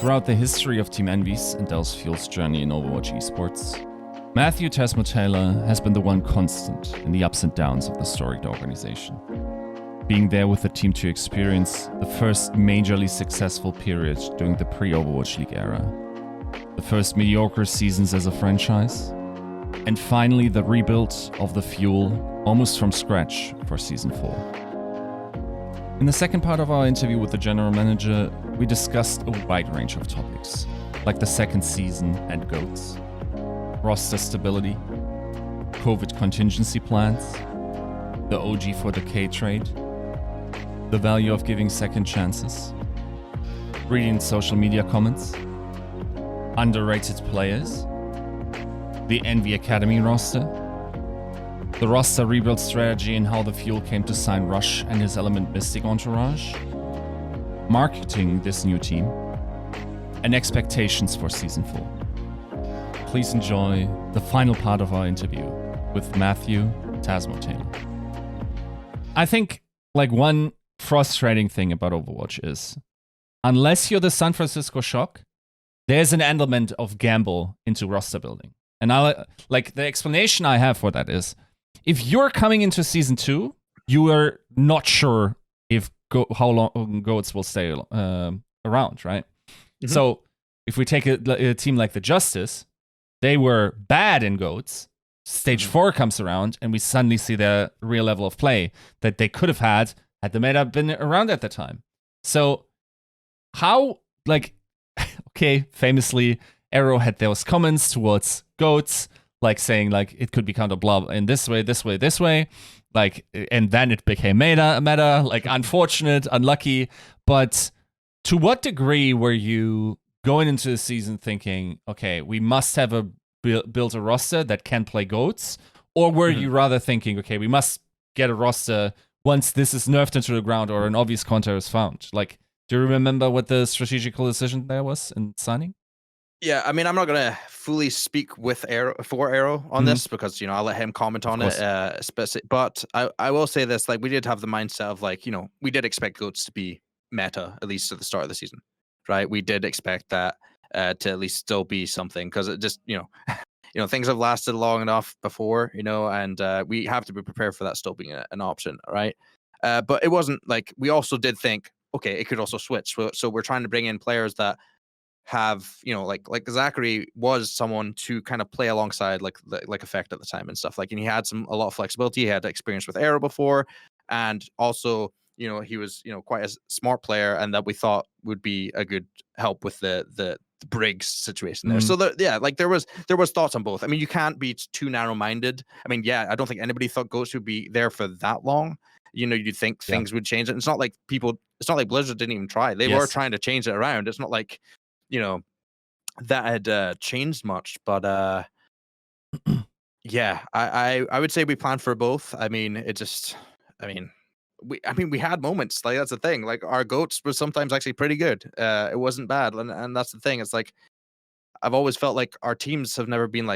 Throughout the history of Team Envy's and Del's Fuel's journey in Overwatch esports, Mathew TazMo Taylor has been the one constant in the ups and downs of the storied organization. Being there with the team to experience the first majorly successful period during the pre-Overwatch League era, the first mediocre seasons as a franchise, and finally the rebuild of the Fuel almost from scratch for Season 4. In the second part of our interview with the general manager, we discussed a wide range of topics, like the second season and GOATs, roster stability, COVID contingency plans, the OG for Decay trade, the value of giving second chances, reading social media comments, underrated players, the Envy Academy roster, the roster rebuild strategy and how the Fuel came to sign Rush and his Element Mystic Entourage, marketing this new team, and expectations for Season 4. Please enjoy the final part of our interview with Mathew TazMo Taylor. I think one frustrating thing about Overwatch is, unless you're the San Francisco Shock, there's an element of gamble into roster building. And the explanation I have for that is, if you're coming into Season 2, you are not sure if how long GOATs will stay around, right? Mm-hmm. So if we take a team like the Justice, they were bad in GOATs. Stage 4 comes around, and we suddenly see their real level of play that they could have had the meta been around at the time. So how, famously, Arrow had those comments towards GOATs, saying it could be counter blah in this way, and then it became meta, unfortunate, unlucky. But to what degree were you going into the season thinking, okay, we must have build a roster that can play GOATs, or were you rather thinking, okay, we must get a roster once this is nerfed into the ground or an obvious counter is found? Do you remember what the strategical decision there was in signing? Yeah, I mean, I'm not gonna fully speak with Arrow on this because I'll let him comment on it. But I will say this: we did have the mindset of we did expect GOATs to be meta at least at the start of the season, right? We did expect that to at least still be something because it just things have lasted long enough before, and we have to be prepared for that still being an option, right? But it wasn't we also did think, okay, it could also switch. So we're trying to bring in players that have like Zachary was someone to kind of play alongside like Effect at the time and stuff, and he had a lot of flexibility. He had experience with Arrow before, and also he was quite a smart player, and that we thought would be a good help with the Briggs situation there. So there was thoughts on both. I mean, you can't be too narrow-minded. I mean, I don't think anybody thought Ghost would be there for that long. You'd think things would change. It's not like Blizzard didn't even try. They were trying to change it around. It's not like that had changed much, but I would say we planned for both. I mean, we had moments, that's the thing. Our GOATs was sometimes actually pretty good. It wasn't bad, and that's the thing. It's I've always felt like our teams have never been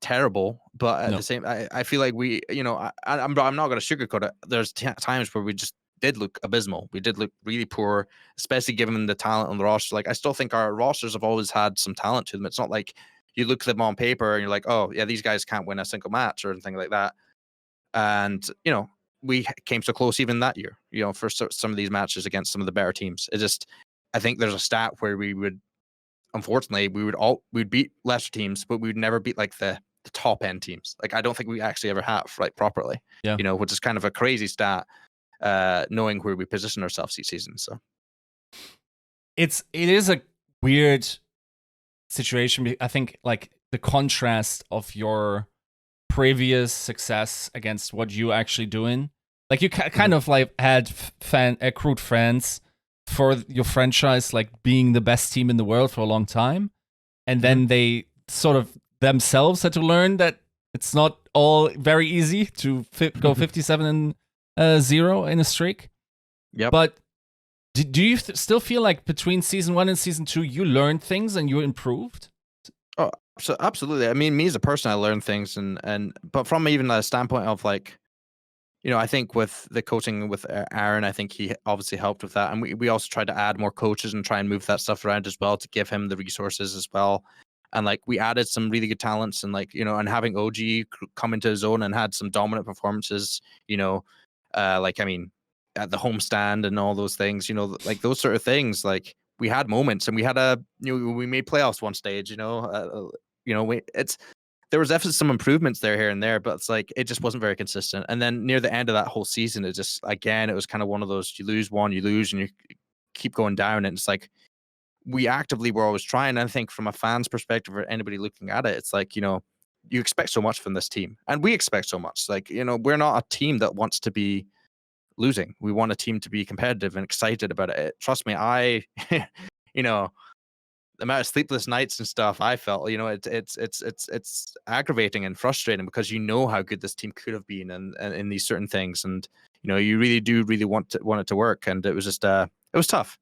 terrible, but at the same, I feel like we, I'm not going to sugarcoat it. There's times where we just did look abysmal. We did look really poor, especially given the talent on the roster. I still think our rosters have always had some talent to them. It's not like you look at them on paper and you're like, oh yeah, these guys can't win a single match or anything like that. And we came so close even that year, for some of these matches against some of the better teams. I think there's a stat where unfortunately we'd beat lesser teams, but we would never beat the top end teams. I don't think we actually ever have properly. Yeah. Which is kind of a crazy stat. Knowing where we position ourselves each season. So it is a weird situation. I think the contrast of your previous success against what you actually doing. You kind of had accrued fans for your franchise being the best team in the world for a long time, and then they sort of themselves had to learn that it's not all very easy to go 57 and 0 in a streak. Yeah. But do you still feel between Season 1 and Season 2 you learned things and you improved? Oh, so absolutely. I mean, me as a person, I learned things, but from even a standpoint of I think with the coaching with Aaron, I think he obviously helped with that. And we also tried to add more coaches and try and move that stuff around as well to give him the resources as well. And like we added some really good talents and like, and having OG come into his own and had some dominant performances, like, I mean, at the homestand and all those things, like those sort of things, like we had moments and we had we made playoffs one stage, there was definitely some improvements here and there, but it's like it just wasn't very consistent. And then near the end of that whole season, it was kind of one of those, you lose one, you lose, and you keep going down. And it's like we actively were always trying. And I think from a fan's perspective or anybody looking at it, it's like, you expect so much from this team. And we expect so much. Like, we're not a team that wants to be losing. We want a team to be competitive and excited about it. Trust me, the amount of sleepless nights and stuff I felt, it's aggravating and frustrating because how good this team could have been and in these certain things, and you really do want it to work, and it was just it was tough.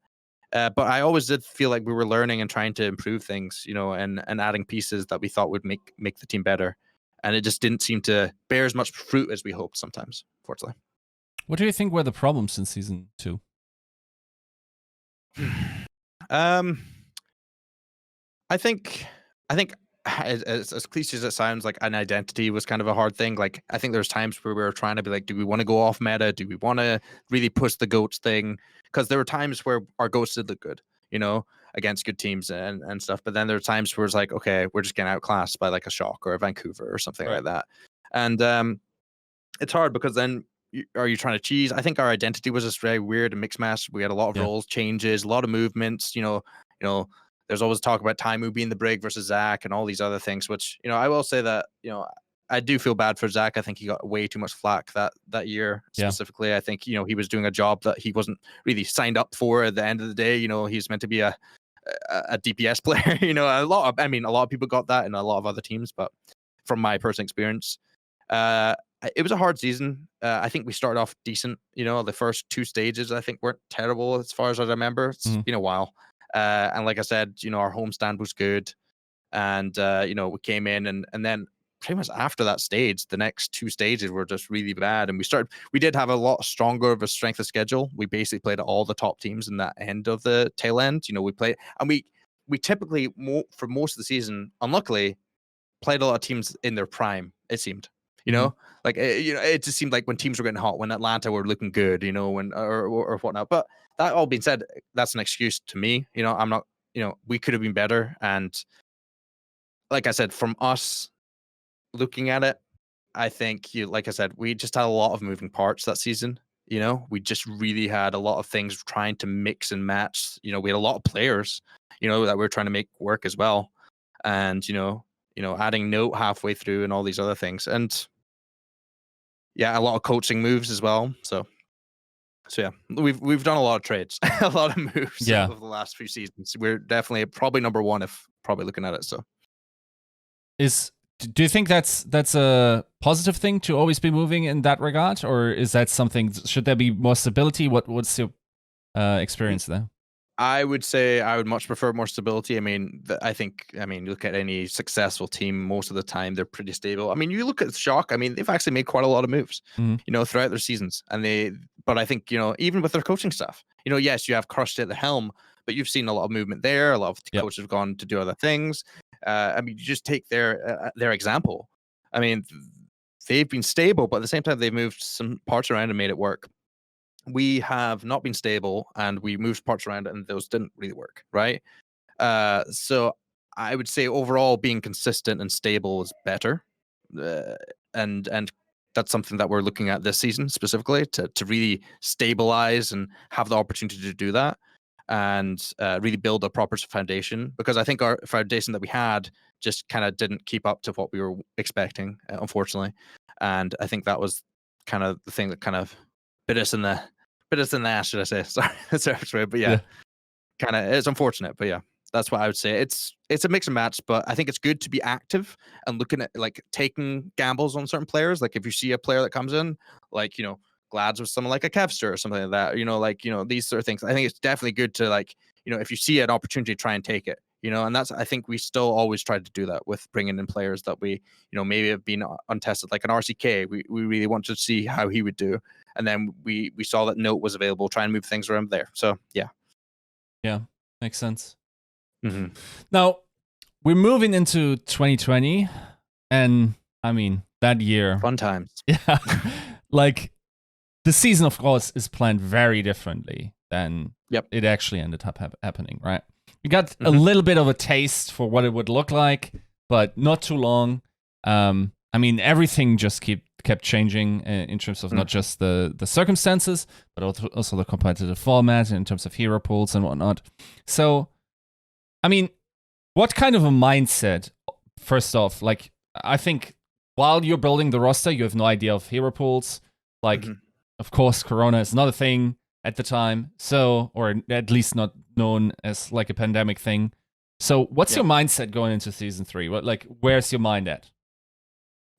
But I always did feel like we were learning and trying to improve things, and adding pieces that we thought would make the team better, and it just didn't seem to bear as much fruit as we hoped sometimes, fortunately. What do you think were the problems in season 2? I think as cliche as it sounds, like an identity was kind of a hard thing. Like I think there's times where we were trying to be like, do we want to go off meta? Do we want to really push the goats thing? Because there were times where our goats did look good, against good teams and stuff. But then there are times where it's like, okay, we're just getting outclassed by like a Shock or a Vancouver or something like that. And it's hard because then are you trying to cheese? I think our identity was just very weird and mixed match. We had a lot of roles changes, a lot of movements, there's always talk about TazMo being the Brig versus Zach and all these other things, which, I will say that, I do feel bad for Zach. I think he got way too much flack that year specifically. Yeah. I think, he was doing a job that he wasn't really signed up for at the end of the day. He's meant to be a DPS player, a lot of people got that in a lot of other teams, but from my personal experience, it was a hard season. I think we started off decent. The first 2 stages, I think, weren't terrible as far as I remember. It's been a while. And like I said, our homestand was good. And, we came in and then pretty much after that stage, the next 2 stages were just really bad. And we did have a lot stronger of a strength of schedule. We basically played all the top teams in that end of the tail end. We played, and we typically, for most of the season, unluckily, played a lot of teams in their prime, it seemed. Like it just seemed like when teams were getting hot, when Atlanta were looking good, when or whatnot. But that all being said, that's an excuse to me. I'm not. We could have been better, and like I said, from us looking at it, I think like I said, we just had a lot of moving parts that season. We just really had a lot of things trying to mix and match. We had a lot of players, that we were trying to make work as well, and adding Note halfway through and all these other things, and yeah, a lot of coaching moves as well. So yeah, we've done a lot of trades, a lot of moves over the last few seasons. We're definitely probably number one if probably looking at it. So do you think that's a positive thing to always be moving in that regard, or is that something? Should there be more stability? What's your experience there? I would say I would much prefer more stability. I mean, look at any successful team. Most of the time, they're pretty stable. I mean, you look at Shock. I mean, they've actually made quite a lot of moves, throughout their seasons. But I think, even with their coaching stuff, yes, you have Crushed at the helm, but you've seen a lot of movement there. A lot of coaches have gone to do other things. You just take their example. I mean, they've been stable, but at the same time, they've moved some parts around and made it work. We have not been stable, and we moved parts around, and those didn't really work, right? So I would say overall, being consistent and stable is better, and that's something that we're looking at this season specifically to really stabilize and have the opportunity to do that, and really build a proper foundation. Because I think our foundation that we had just kind of didn't keep up to what we were expecting, unfortunately, and I think that was kind of the thing that kind of bit us in the ass, should I say? Sorry, but yeah. Kind of, it's unfortunate, but yeah, that's what I would say. It's a mix and match, but I think it's good to be active and looking at like taking gambles on certain players. Like if you see a player that comes in, like Glads with someone like a Kevster or something like that, these sort of things. I think it's definitely good to if you see an opportunity, try and take it. And I think we still always tried to do that with bringing in players that we, maybe have been untested, like an RCK. We really wanted to see how he would do. And then we saw that Note was available, try and move things around there. So, yeah. Yeah, makes sense. Mm-hmm. Now, we're moving into 2020. And, I mean, that year... Fun times. Yeah. Like, the season, of course, is planned very differently than it actually ended up happening, right? We got a little bit of a taste for what it would look like, but not too long. I mean, everything just kept changing in terms of not just the circumstances, but also the competitive format in terms of hero pools and whatnot. So, I mean, what kind of a mindset, first off, like, I think while you're building the roster, you have no idea of hero pools. Like, of course, Corona is not a thing at the time, or at least not known as like a pandemic thing. So what's your mindset going into season 3? Where's your mind at?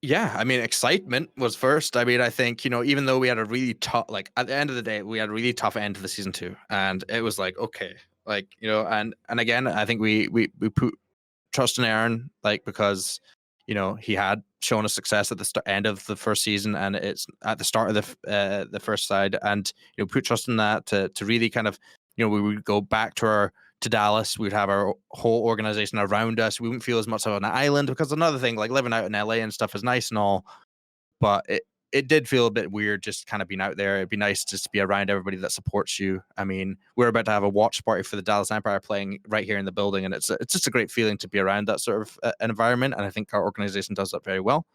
Yeah, I mean, excitement was first. I mean, I think, even though we had a really tough, like, at the end of the day, we had a really tough end to the season 2. And it was like, okay, like, and again, I think we put trust in Aaron, like, because, he had shown us success at the end of the first season, and it's at the start of the first side, and put trust in that to really kind of, we would go back to Dallas. We would have our whole organization around us. We wouldn't feel as much of an island, because another thing, like, living out in LA and stuff is nice and all, but it did feel a bit weird just kind of being out there. It'd be nice just to be around everybody that supports you. I mean, we're about to have a watch party for the Dallas Empire playing right here in the building, and it's just a great feeling to be around that sort of environment, and I think our organization does that very well.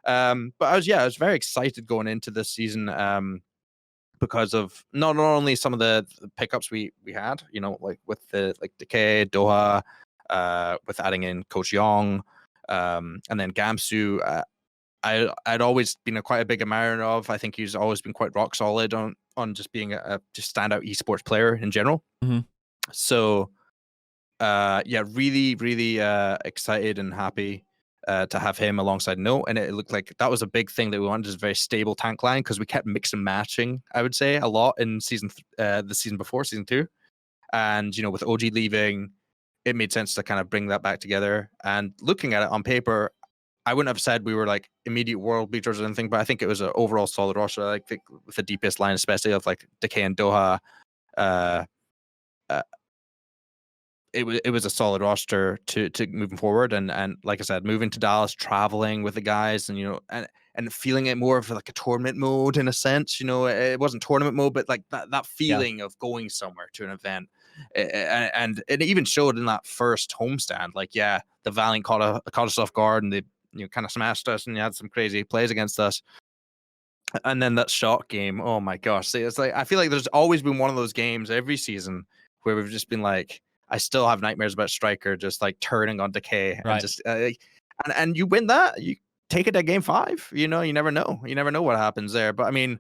But I was very excited going into this season, because of not only some of the pickups we had, like with the Decay, Doha, with adding in Coach Young, and then Gamsu. I'd always been quite a big admirer of. I think he's always been quite rock solid on just being a just standout esports player in general. So, really, really excited and happy to have him alongside Note. And it looked like that was a big thing that we wanted, just a very stable tank line, because we kept mix and matching, I would say, a lot in the season before, season 2. And, with OG leaving, it made sense to kind of bring that back together. And looking at it on paper, I wouldn't have said we were like immediate world beaters or anything, but I think it was an overall solid roster. I think with the deepest line, especially of like Decay and Doha, it was a solid roster to moving forward. And like I said, moving to Dallas, traveling with the guys, and and feeling it more of like a tournament mode in a sense. It wasn't tournament mode, but like that feeling of going somewhere to an event. And it even showed in that first homestand. Like, the Valiant caught us off guard, and they kind of smashed us, and you had some crazy plays against us. And then that shot game, oh my gosh. See, it's like, I feel like there's always been one of those games every season where we've just been like, I still have nightmares about Striker just like turning on Decay, and just and you win that, you take it at game 5. You never know what happens there. But I mean,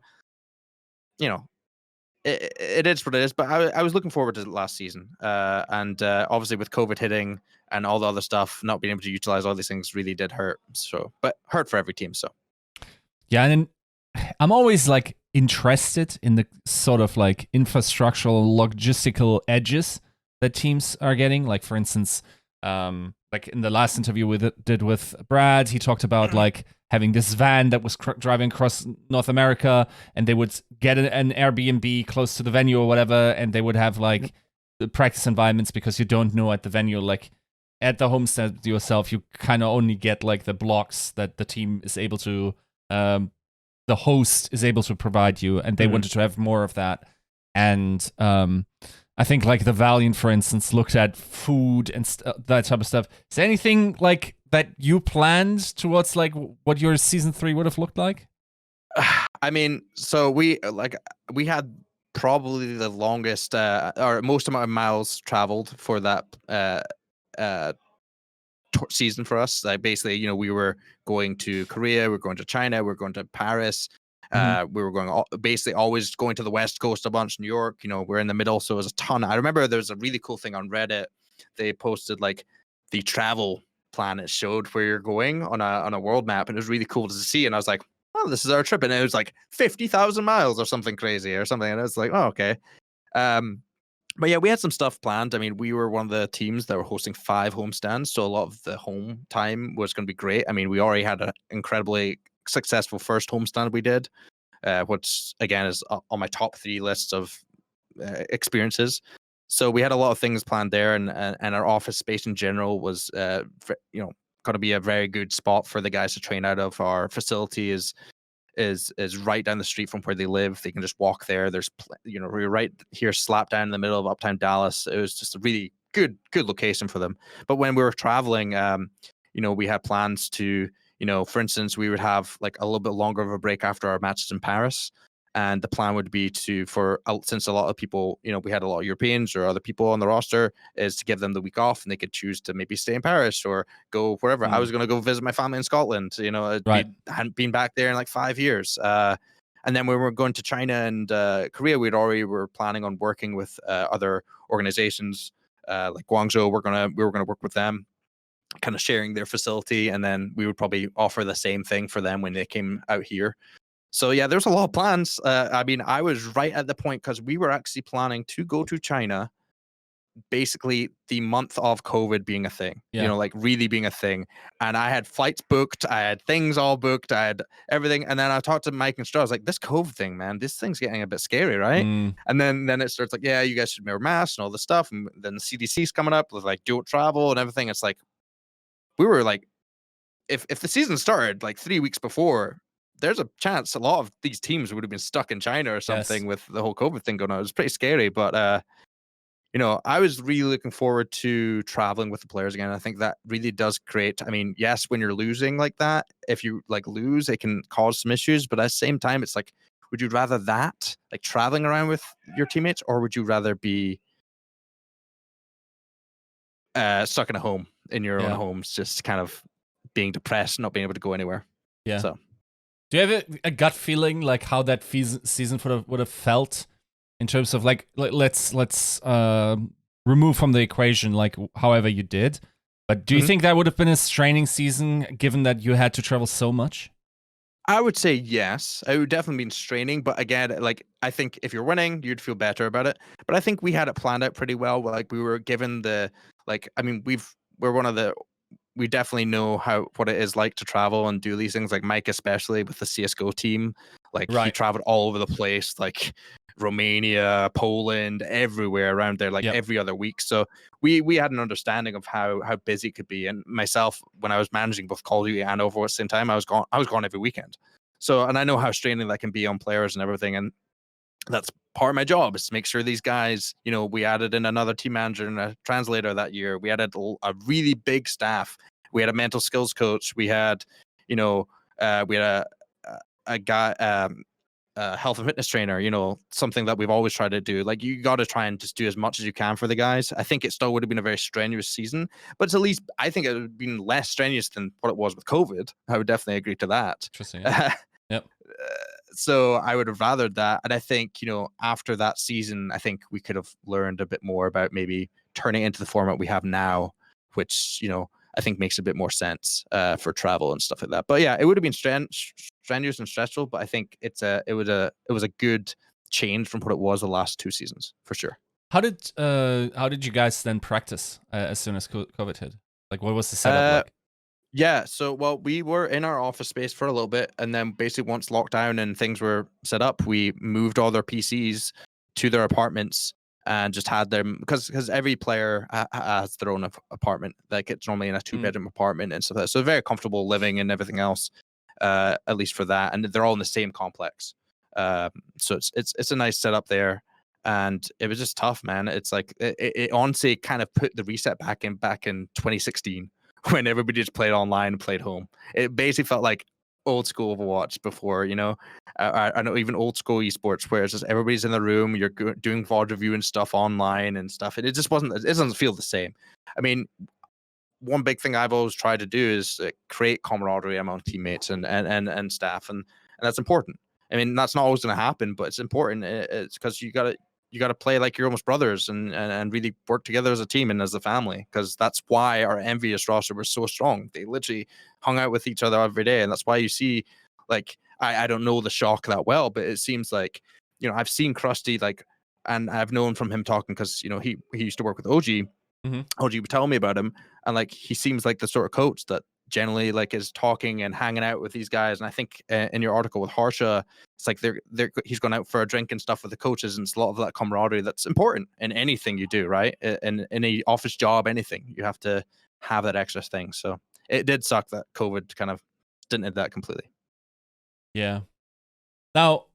it is what it is. But I was looking forward to the last season, and obviously with COVID hitting and all the other stuff, not being able to utilize all these things really did hurt. So, but hurt for every team. So, yeah, and I'm always like interested in the sort of like infrastructural, logistical edges that teams are getting. Like, for instance, like in the last interview we did with Brad, he talked about like having this van that was driving across North America, and they would get an Airbnb close to the venue or whatever, and they would have like the practice environments, because you don't know at the venue, like at the homestead yourself, you kind of only get like the blocks that the team is able to, the host is able to provide you, and they wanted to have more of that. And I think like the Valiant, for instance, looked at food and that type of stuff. Is there anything like that you planned towards like what your season 3 would have looked like? I mean, so we had probably the longest or most amount of miles traveled for that season for us. Like, basically, we were going to Korea, we were going to China, we were going to Paris. We were going basically always going to the West Coast a bunch, New York. We're in the middle, so it was a ton. I remember there was a really cool thing on Reddit. They posted like the travel plan. It showed where you're going on a world map, and it was really cool to see. And I was like, oh, this is our trip, and it was like 50,000 miles or something crazy or something. And it's like, oh, okay. But yeah, we had some stuff planned. I mean, we were one of the teams that were hosting 5 homestands, so a lot of the home time was going to be great. I mean, we already had an incredibly successful first homestand we did, which again is on my top 3 lists of experiences. So we had a lot of things planned there, and our office space in general was, going to be a very good spot for the guys to train out of. Our facility is right down the street from where they live. They can just walk there. There's, we're right here, slap down in the middle of uptown Dallas. It was just a really good location for them. But when we were traveling, we had plans to, for instance, we would have like a little bit longer of a break after our matches in Paris. And the plan would be since a lot of people, we had a lot of Europeans or other people on the roster, is to give them the week off and they could choose to maybe stay in Paris or go wherever. I was going to go visit my family in Scotland. Right. Hadn't been back there in like 5 years. And then when we were going to China and Korea, were planning on working with other organizations like Guangzhou. We were gonna work with them, kind of sharing their facility, and then we would probably offer the same thing for them when they came out here. So yeah, there's a lot of plans. I mean, I was right at the point because we were actually planning to go to China basically the month of COVID being a thing, like really being a thing. And I had flights booked, I had things all booked, I had everything. And then I talked to Mike and Straw. I was like, this COVID thing, man, this thing's getting a bit scary, right? And then it starts like, yeah, you guys should wear masks and all this stuff. And then the CDC's coming up with like don't travel and everything. It's like, we were like, if the season started like 3 weeks before, there's a chance a lot of these teams would have been stuck in China or something with the whole COVID thing going on. It was pretty scary, but I was really looking forward to traveling with the players again. I think that really does create, I mean, yes, when you're losing like that, if you like lose, it can cause some issues, but at the same time, it's like, would you rather that, like traveling around with your teammates, or would you rather be stuck in a home in your own homes, just kind of being depressed, not being able to go anywhere? Yeah. So. Do you have a gut feeling like how that season would have felt in terms of like let's remove from the equation like however you did, but do you think that would have been a straining season given that you had to travel so much? I would say yes. It would definitely be straining, but again, like I think if you're winning, you'd feel better about it. But I think we had it planned out pretty well. Like we were given we definitely know what it is like to travel and do these things. Like Mike, especially with the CS:GO team, like he traveled all over the place, like Romania, Poland, everywhere around there, like every other week. So we had an understanding of how busy it could be. And myself, when I was managing both Call of Duty and Overwatch at the same time, I was gone every weekend. So, and I know how straining that can be on players and everything. And that's part of my job, is to make sure these guys, we added in another team manager and a translator that year. We added a really big staff. We had a mental skills coach. We had, we had a guy, health and fitness trainer, something that we've always tried to do. Like, you got to try and just do as much as you can for the guys. I think it still would have been a very strenuous season, but it's at least, I think it would have been less strenuous than what it was with COVID. I would definitely agree to that. Interesting. Yeah. Yep. So I would have rathered that. And I think, after that season, I think we could have learned a bit more about maybe turning it into the format we have now, which, I think makes a bit more sense for travel and stuff like that. But yeah, it would have been strenuous and stressful, but I think it was a good change from what it was the last 2 seasons, for sure. How did you guys then practice as soon as COVID hit? Like, what was the setup like? Yeah, so we were in our office space for a little bit, and then basically once lockdown and things were set up, we moved all their PCs to their apartments and just had them, because every player has their own apartment. Like, it's normally in a 2-bedroom apartment and stuff like that. So very comfortable living and everything else, at least for that. And they're all in the same complex. So it's a nice setup there. And it was just tough, man. It's like it honestly kind of put the reset back in 2016. When everybody just played online and played home. It basically felt like old school Overwatch before, I know, even old school esports, where it's just everybody's in the room, you're doing VOD review and stuff online and stuff. It doesn't feel the same. I mean, one big thing I've always tried to do is create camaraderie among teammates and staff, and that's important. I mean, that's not always going to happen, but it's important. It's because you got to play like you're almost brothers and really work together as a team and as a family, because that's why our Envious roster was so strong. They literally hung out with each other every day, and that's why you see, like, I don't know the Shock that well, but it seems like, I've seen Krusty, like, and I've known from him talking because he used to work with OG. Mm-hmm. OG would tell me about him, and like he seems like the sort of coach that generally like is talking and hanging out with these guys. And I think in your article with Harsha, it's like he's gone out for a drink and stuff with the coaches, and it's a lot of that camaraderie that's important in anything you do, right? In a office job, anything, you have to have that extra thing. So it did suck that COVID kind of didn't that completely. Yeah. Now,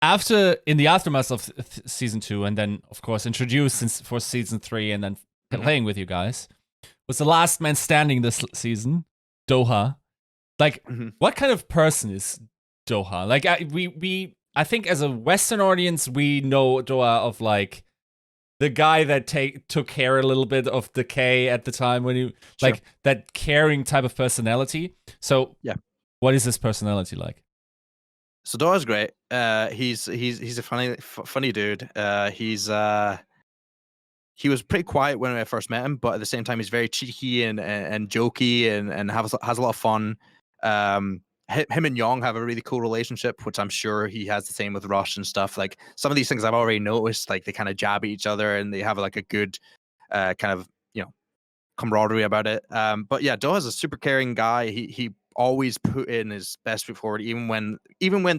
in the aftermath of season 2, and then of course introduced for season 3, and then playing with you guys, was the last man standing this season, Doha. Like, what kind of person is Doha? Like, I think as a Western audience, we know Doha of like the guy that took care a little bit of Decay at the time when you like that caring type of personality. So yeah, what is his personality like? So Doha's great. He's a funny dude. He was pretty quiet when I first met him, but at the same time, he's very cheeky and jokey and has a lot of fun. Him and Young have a really cool relationship, which I'm sure he has the same with Rush and stuff. Like some of these things I've already noticed, like they kind of jab at each other and they have like a good kind of camaraderie about it. But yeah, Doha's a super caring guy. He always put in his best foot forward, even when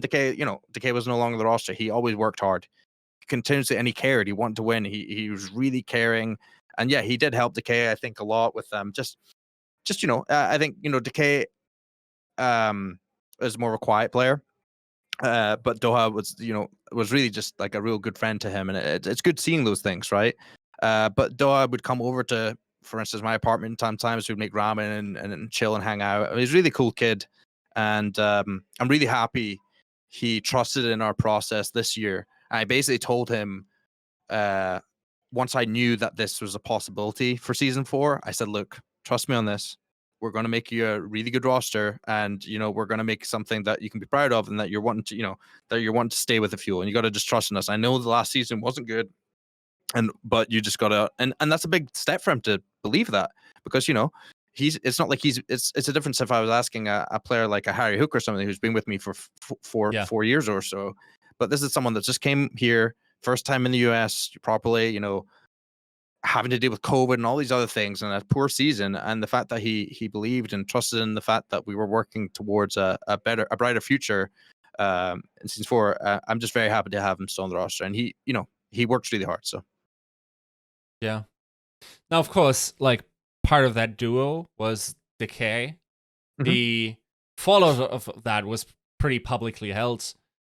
Decay was no longer the roster. He always worked hard, continuously, and he cared. He wanted to win. He was really caring, and yeah, he did help Decay, I think, a lot with just I think Decay is more of a quiet player, but Doha was really just like a real good friend to him, and it's good seeing those things, right? But Doha would come over to, for instance, my apartment sometimes. We'd make ramen and chill and hang out. I mean, he's a really cool kid, and I'm really happy he trusted in our process this year. I basically told him once I knew that this was a possibility for season 4, I said, look, trust me on this. We're going to make you a really good roster, and we're going to make something that you can be proud of, and that you're wanting to stay with the fuel, and you got to just trust in us. I know the last season wasn't good, but you just got to, and that's a big step for him to believe that, because it's not like it's a difference if I was asking a player like a Harry Hook or something who's been with me for 4 years or so. But this is someone that just came here, first time in the US properly, having to deal with COVID and all these other things and a poor season. And the fact that he believed and trusted in the fact that we were working towards a brighter future in season 4, I'm just very happy to have him still on the roster. And he works really hard. So yeah. Now, of course, like part of that duo was Decay. The fallout of that was pretty publicly held.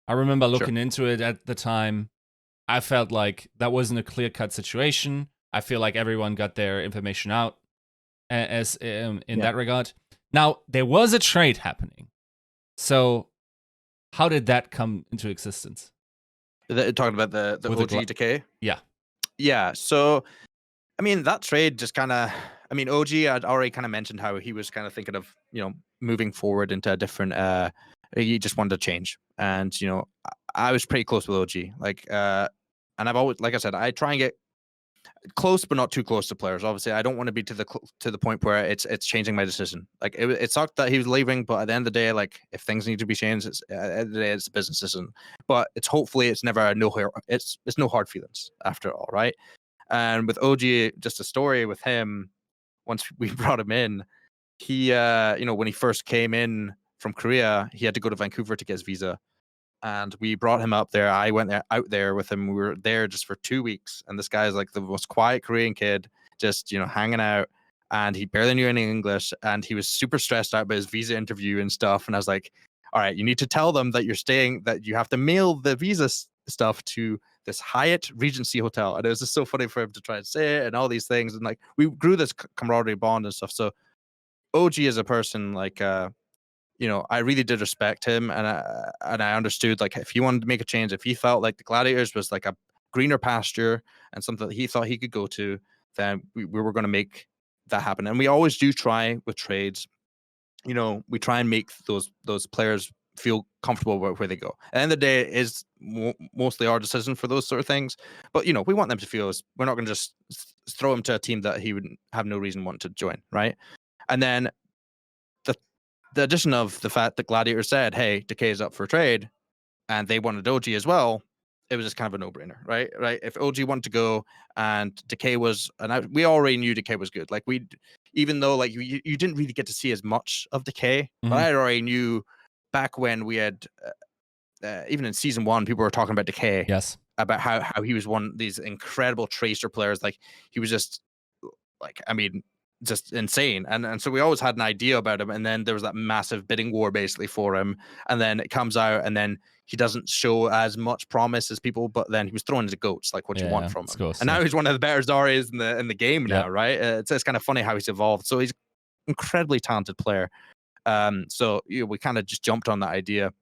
I remember looking into it at the time. I felt like that wasn't a clear-cut situation. I feel like everyone got their information out as in that regard. Now, there was a trade happening. So how did that come into existence? Talking about the OG Decay? Yeah. Yeah, so, I mean, that trade just kind of... I mean, OG, I'd already kind of mentioned how he was kind of thinking of, moving forward into a different... he just wanted to change. And, I was pretty close with OG. Like, and I've always... Like I said, I try and get close, but not too close to players. Obviously, I don't want to be to the point where it's changing my decision. Like it sucked that he was leaving, but at the end of the day, like if things need to be changed, at the end of the day, it's a business decision. But hopefully it's never it's no hard feelings after all, right? And with OG, just a story with him. Once we brought him in, he when he first came in from Korea, he had to go to Vancouver to get his visa. And we brought him up there. I went out there with him. We were there just for 2 weeks. And this guy's like the most quiet Korean kid, just, hanging out. And he barely knew any English. And he was super stressed out about his visa interview and stuff. And I was like, all right, you need to tell them that that you have to mail the visa stuff to this Hyatt Regency hotel. And it was just so funny for him to try and say it and all these things. And like, we grew this camaraderie bond and stuff. So OG as a person, like, I really did respect him, and I understood, like, if he wanted to make a change, if he felt like the Gladiators was like a greener pasture and something that he thought he could go to, then we were going to make that happen. And we always do try with trades. We try and make those players feel comfortable where they go. At the end of the day, it is mostly our decision for those sort of things. But we want them to feel we're not going to just throw him to a team that he would have no reason want to join, right? And then the addition of the fact that Gladiator said, hey, Decay is up for trade, and they wanted OG as well, it was just kind of a no-brainer, right? If OG wanted to go and Decay was, and we already knew Decay was good. Like even though like you didn't really get to see as much of Decay, but I already knew back when we had, even in season 1, people were talking about Decay. Yes. About how he was one of these incredible tracer players. Like he was just like, I mean, just insane. And so we always had an idea about him. And then there was that massive bidding war basically for him. And then it comes out and then he doesn't show as much promise as people, but then he was thrown into GOATs, like what you want from him. Course, and now he's one of the better Zarya's in the game now, right? It's kind of funny how he's evolved. So he's an incredibly talented player. So we kind of just jumped on that idea.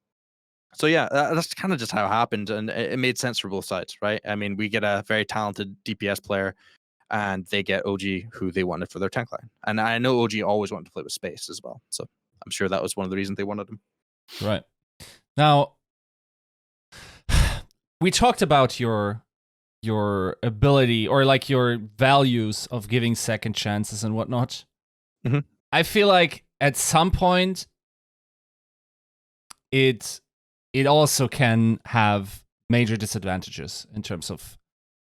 So yeah, that's kind of just how it happened, and it made sense for both sides, right? I mean, we get a very talented DPS player, and they get OG, who they wanted for their tank line. And I know OG always wanted to play with Space as well, so I'm sure that was one of the reasons they wanted him. Right. Now, we talked about your ability, or like your values of giving second chances and whatnot. I feel like at some point, it also can have major disadvantages in terms of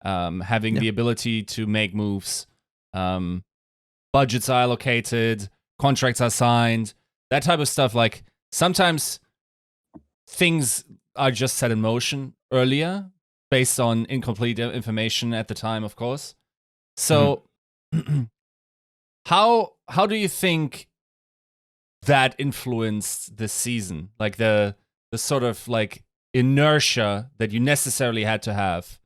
having the ability to make moves. Budgets are allocated, contracts are signed, that type of stuff. Like sometimes things are just set in motion earlier based on incomplete information at the time, of course. So how do you think that influenced this season? Like the sort of like inertia that you necessarily had to have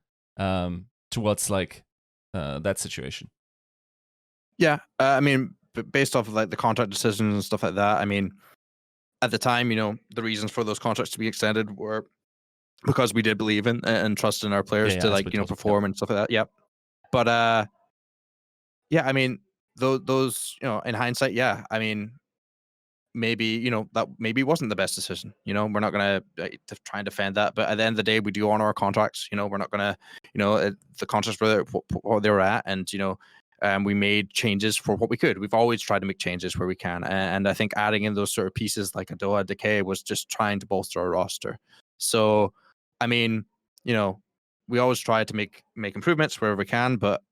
towards like that situation. Yeah, I mean, based off of like the contract decisions and stuff like that. I mean, at the time, the reasons for those contracts to be extended were because we did believe in and trust in our players to like perform and stuff like that. Yep. But yeah, I mean, those in hindsight, yeah, I mean, maybe that maybe wasn't the best decision. We're not gonna try and defend that, but at the end of the day, we do honor our contracts. We're not gonna the contracts were what they were at, and we made changes for what we could. We've always tried to make changes where we can, and I think adding in those sort of pieces like a Doha, Decay was just trying to bolster our roster. So I mean, we always try to make improvements wherever we can, but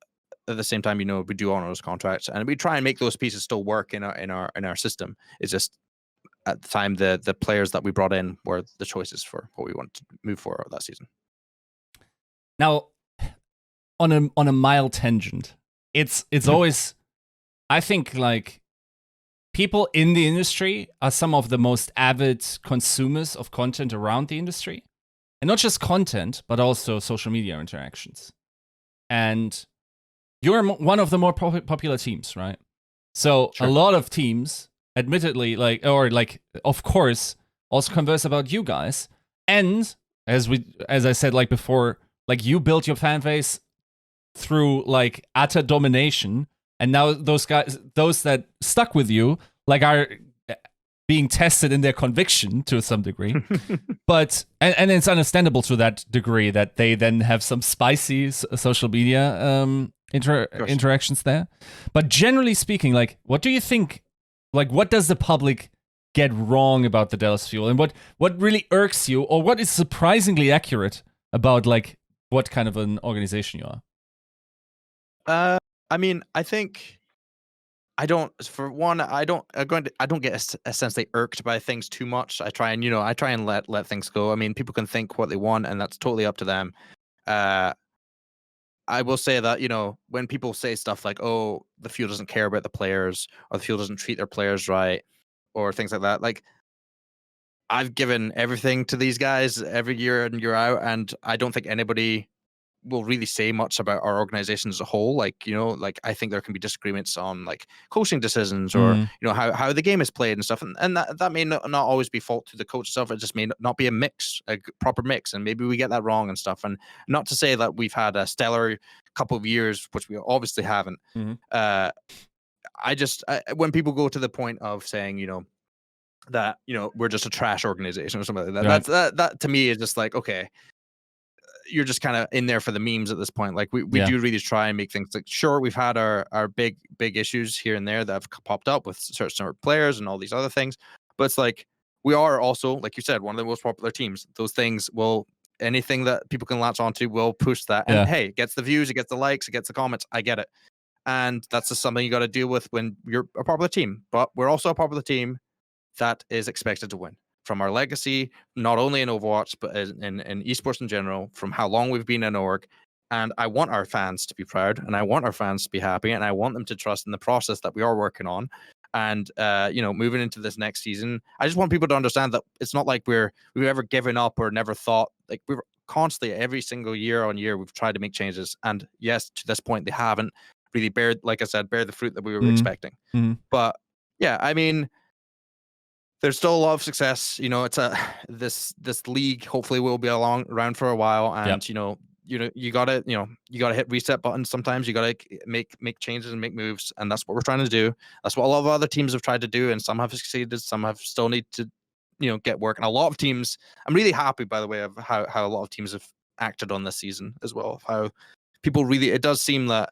at the same time, we do honor those contracts, and we try and make those pieces still work in our system. It's just at the time the players that we brought in were the choices for what we want to move forward that season. Now, on a mild tangent, it's always, I think, like, people in the industry are some of the most avid consumers of content around the industry, and not just content, but also social media interactions. And you're one of the more popular teams, right? So a lot of teams, admittedly, of course, also converse about you guys. And as I said, like before, like you built your fan base through like utter domination, and now those that stuck with you, like, are being tested in their conviction to some degree. But and it's understandable to that degree that they then have some spicy social media interactions there. But generally speaking, like, what do you think, like, what does the public get wrong about the Dallas Fuel, and what really irks you, or what is surprisingly accurate about like what kind of an organization you are? I mean, I think I don't get a sense they irked by things too much. I try and let things go. I mean, people can think what they want, and that's totally up to them. I will say that, when people say stuff like, oh, the Fuel doesn't care about the players, or the Fuel doesn't treat their players right, or things like that, like, I've given everything to these guys every year in, year out, and I don't think anybody will really say much about our organization as a whole. Like, like, I think there can be disagreements on like coaching decisions, or how the game is played and stuff, and that may not always be fault to the coach itself. It just may not be a proper mix, and maybe we get that wrong and stuff. And not to say that we've had a stellar couple of years, which we obviously haven't. When people go to the point of saying that we're just a trash organization or something like that, right, that to me is just like, okay, you're just kind of in there for the memes at this point. Like, we do really try and make things like, sure, we've had our big issues here and there that have popped up with certain players and all these other things, but it's like, we are also, like you said, one of the most popular teams. Those things will anything that people can latch onto will push that. And hey, it gets the views, it gets the likes, it gets the comments. I get it. And that's just something you got to deal with when you're a popular team. But we're also a popular team that is expected to win. From our legacy, not only in Overwatch, but in esports in general, from how long we've been in org. And I want our fans to be proud, and I want our fans to be happy, and I want them to trust in the process that we are working on. And moving into this next season, I just want people to understand that it's not like we've ever given up or never thought. Like, we're constantly, every single year on year, we've tried to make changes. And yes, to this point, they haven't really bear the fruit that we were expecting. But yeah, I mean, there's still a lot of success. It's this league hopefully will be around for a while, and you gotta hit reset buttons. Sometimes you gotta make changes and make moves, and that's what we're trying to do. That's what a lot of other teams have tried to do, and some have succeeded, some have still need to get work. And a lot of teams, I'm really happy, by the way, of how a lot of teams have acted on this season as well. How people really, it does seem that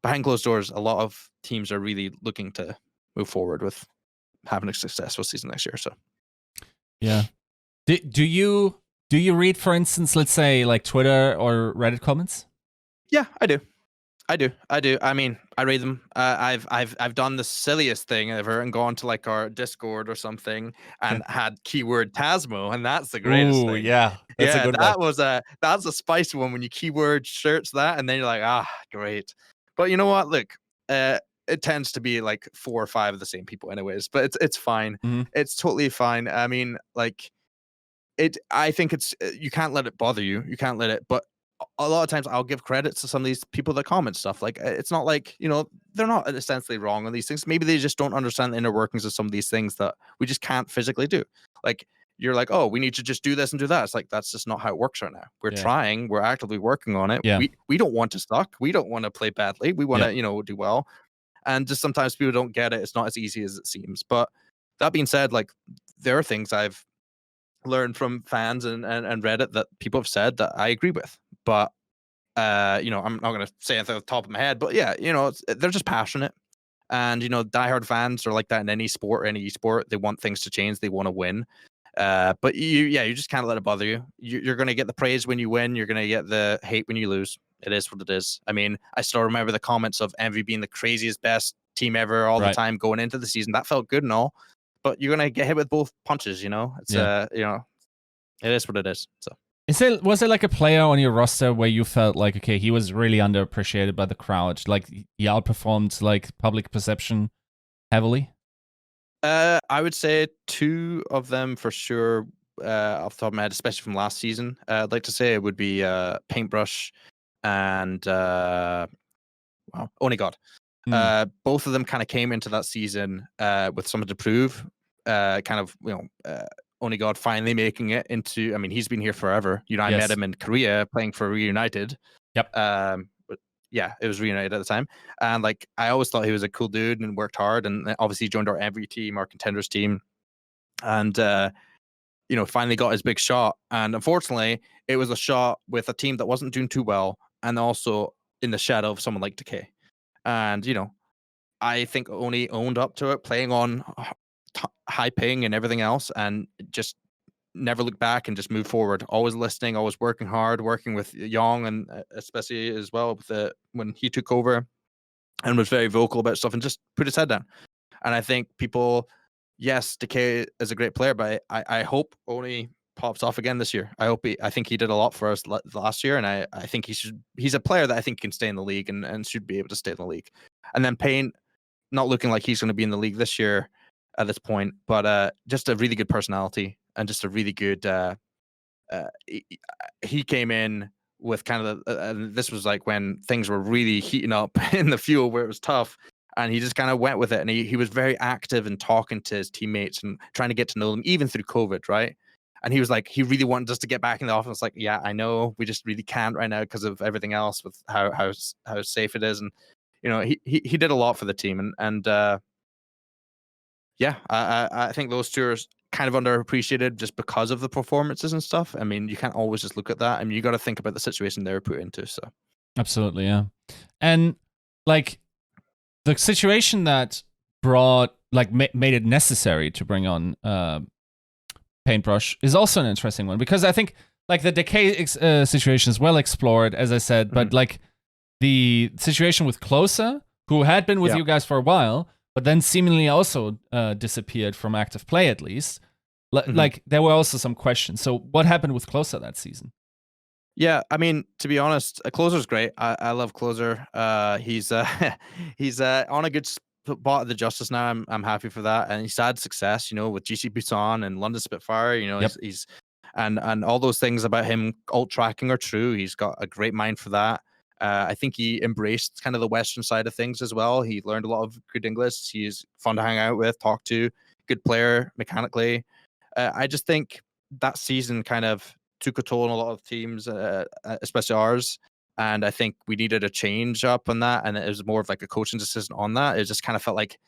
behind closed doors, a lot of teams are really looking to move forward with having a successful season next year. So yeah. Do you read, for instance, let's say like Twitter or Reddit comments? Yeah, I do. I mean, I read them. I've done the silliest thing ever and gone to like our Discord or something and had keyword TazMo, and that's the greatest thing. Yeah, that's a good one. That's a spicy one when you keyword search that, and then you're like, great. But you know what? Look, it tends to be like 4 or 5 of the same people, anyways. But it's fine. It's totally fine. I mean, like, I think you can't let it bother you. You can't let it. But a lot of times I'll give credit to some of these people that comment stuff. Like, it's not like, they're not essentially wrong on these things. Maybe they just don't understand the inner workings of some of these things that we just can't physically do. Like, you're like, oh, we need to just do this and do that. It's like, that's just not how it works right now. We're trying. We're actively working on it. Yeah. We don't want to suck. We don't want to play badly. We want to, do well. And just sometimes people don't get it. It's not as easy as it seems. But that being said, like, there are things I've learned from fans and Reddit that people have said that I agree with. But I'm not going to say anything off the top of my head, but yeah, they're just passionate. And diehard fans are like that in any sport, any esport. They want things to change. They want to win. But you just can't let it bother you. You're going to get the praise when you win. You're going to get the hate when you lose. It is what it is. I mean, I still remember the comments of Envy being the craziest, best team ever all the time going into the season. That felt good and all, but you're going to get hit with both punches, It's, it is what it is. So. Was there like a player on your roster where you felt like, okay, he was really underappreciated by the crowd? Like, he outperformed like public perception heavily? I would say 2 of them for sure, off the top of my head, especially from last season. I'd like to say it would be Paintbrush and Only God. Both of them kind of came into that season with something to prove. Only God finally making it into. I mean, he's been here forever. I met him in Korea playing for Reunited. Yep. But yeah, it was Reunited at the time, and like, I always thought he was a cool dude and worked hard, and obviously joined our Envy team, our contenders team, and finally got his big shot. And unfortunately, it was a shot with a team that wasn't doing too well, and also in the shadow of someone like Decay. And I think only owned up to it, playing on high ping and everything else, and just never looked back and just moved forward. Always listening, always working hard, working with Young, and especially as well with when he took over, and was very vocal about stuff and just put his head down. And I think people, yes, Decay is a great player, but I hope only pops off again this year. I think he did a lot for us last year, and I think he's a player that I think can stay in the league and should be able to stay in the league. And then Payne, not looking like he's going to be in the league this year at this point, but just a really good personality and just a really good. He came in with kind of this was like when things were really heating up in the fuel where it was tough, and he just kind of went with it, and he was very active in talking to his teammates and trying to get to know them even through COVID, right? And he was like, he really wanted us to get back in the office. Like, yeah, I know, we just really can't right now because of everything else with how safe it is, and he did a lot for the team, and yeah, I think those 2 are kind of underappreciated just because of the performances and stuff. I mean, you can't always just look at that. I mean, you got to think about the situation they're put into. So absolutely, yeah. And like, the situation that made it necessary to bring on Paintbrush is also an interesting one, because I think like the Decay situation is well explored, as I said, but like the situation with Closer, who had been with you guys for a while, but then seemingly also disappeared from active play at least. Like there were also some questions. So what happened with Closer that season? Yeah, I mean, to be honest, Closer's great. I love Closer. He's he's on a good spot at the Justice now. I'm happy for that, and he's had success, you know, with GC Busan and London Spitfire. You know, he's and all those things about him ult tracking are true. He's got a great mind for that. I think he embraced kind of the Western side of things as well. He learned a lot of good English. He's fun to hang out with, talk to, good player mechanically. I just think that season kind of took a toll on a lot of teams, especially ours. And I think we needed a change up on that. And it was more of like a coaching decision on that. It just kind of felt like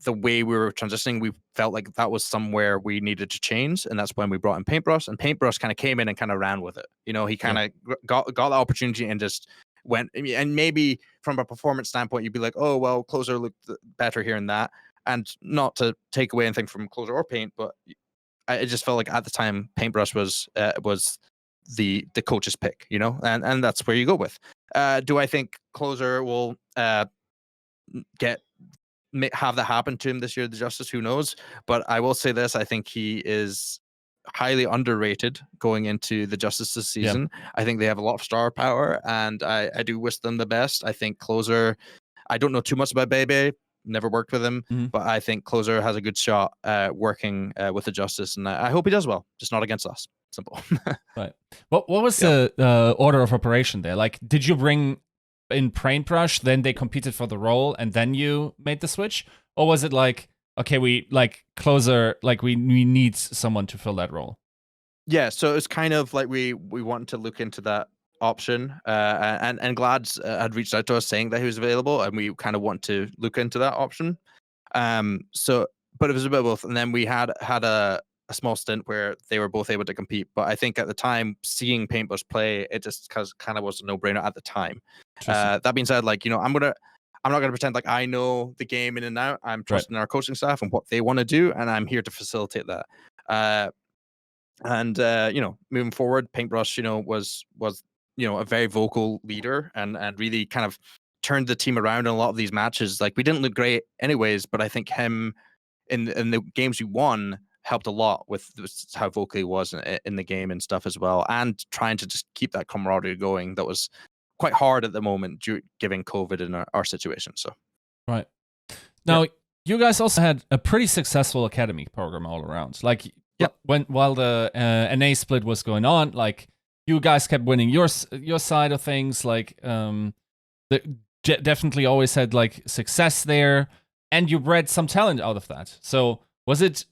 the way we were transitioning, we felt like that was somewhere we needed to change. And that's when we brought in Paintbrush. And Paintbrush kind of came in and kind of ran with it. You know, he kind of got the opportunity and just went. And maybe from a performance standpoint, you'd be like, oh, well, Closer looked better here and that. And not to take away anything from Closer or Paint, but it just felt like at the time Paintbrush was the coach's pick, you know, and that's where you go with. Do I think Closer will have that happen to him this year, the Justice? Who knows? But I will say this: I think he is highly underrated going into the Justice this season. I think they have a lot of star power, and I do wish them the best. I think Closer. I don't know too much about Bebe. Never worked with him, but I think Closer has a good shot working with the Justice, and I hope he does well. Just not against us. Simple. Right. What was the order of operation there? Like, did you bring in Paintbrush, then they competed for the role, and then you made the switch, or was it like, okay, we like Closer, like we need someone to fill that role? Yeah, so it's kind of like we wanted to look into that option, and Glad's had reached out to us saying that he was available, and we kind of want to look into that option. So, but it was a bit of both, and then we had a small stint where they were both able to compete. But I think at the time, seeing Paintbrush play, it just kind of was a no-brainer at the time. That being said, like, you know, I'm not gonna pretend like I know the game in and out. I'm trusting our coaching staff and what they want to do, and I'm here to facilitate that. And you know, moving forward, Paintbrush, you know, was you know, a very vocal leader and really kind of turned the team around in a lot of these matches. Like, we didn't look great anyways, but I think him in the games we won helped a lot with how vocal he was in the game and stuff as well, and trying to just keep that camaraderie going. That was quite hard at the moment, given COVID in our situation. So, right now, you guys also had a pretty successful academy program all around. Like, while the NA split was going on, like, you guys kept winning your side of things. Like, definitely always had like success there, and you bred some talent out of that. So was it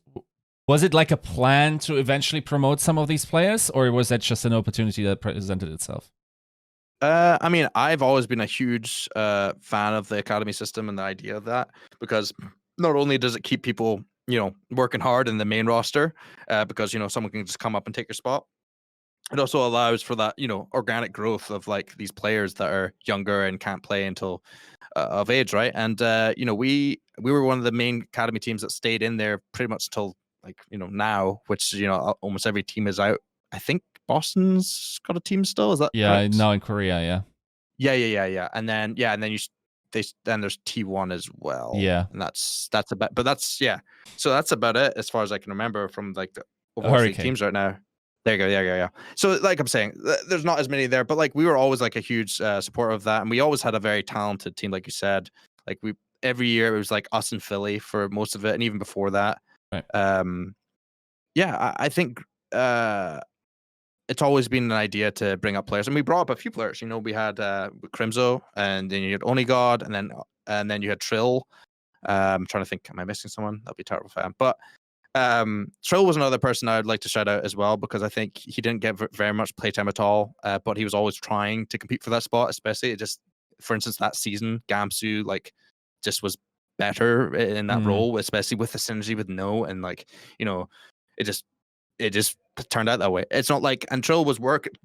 like a plan to eventually promote some of these players, or was that just an opportunity that presented itself? I mean, I've always been a huge fan of the academy system and the idea of that, because not only does it keep people, you know, working hard in the main roster, because, you know, someone can just come up and take your spot. It also allows for that, you know, organic growth of like these players that are younger and can't play until of age, right? And you know, we were one of the main academy teams that stayed in there pretty much till, like, you know, now, which, you know, almost every team is out. I think Boston's got a team still. Is that correct? Now in Korea, yeah. And then then there's T1 as well. Yeah, and that's about. But that's So that's about it as far as I can remember from like the overall teams right now. There you go. Yeah. So, like I'm saying, there's not as many there, but like we were always like a huge supporter of that, and we always had a very talented team, like you said. Like, every year it was like us and Philly for most of it, and even before that. Right. I think it's always been an idea to bring up players, and we brought up a few players. You know, we had Crimzo, and then you had Only God, and then you had Trill. I'm trying to think, am I missing someone? That'd be terrible fan, but. Trill was another person I would like to shout out as well, because I think he didn't get very much playtime at all, but he was always trying to compete for that spot. Especially, for instance, that season, Gamsu like just was better in that role, especially with the synergy with No, and like, you know, it just turned out that way. It's not like, and Trill was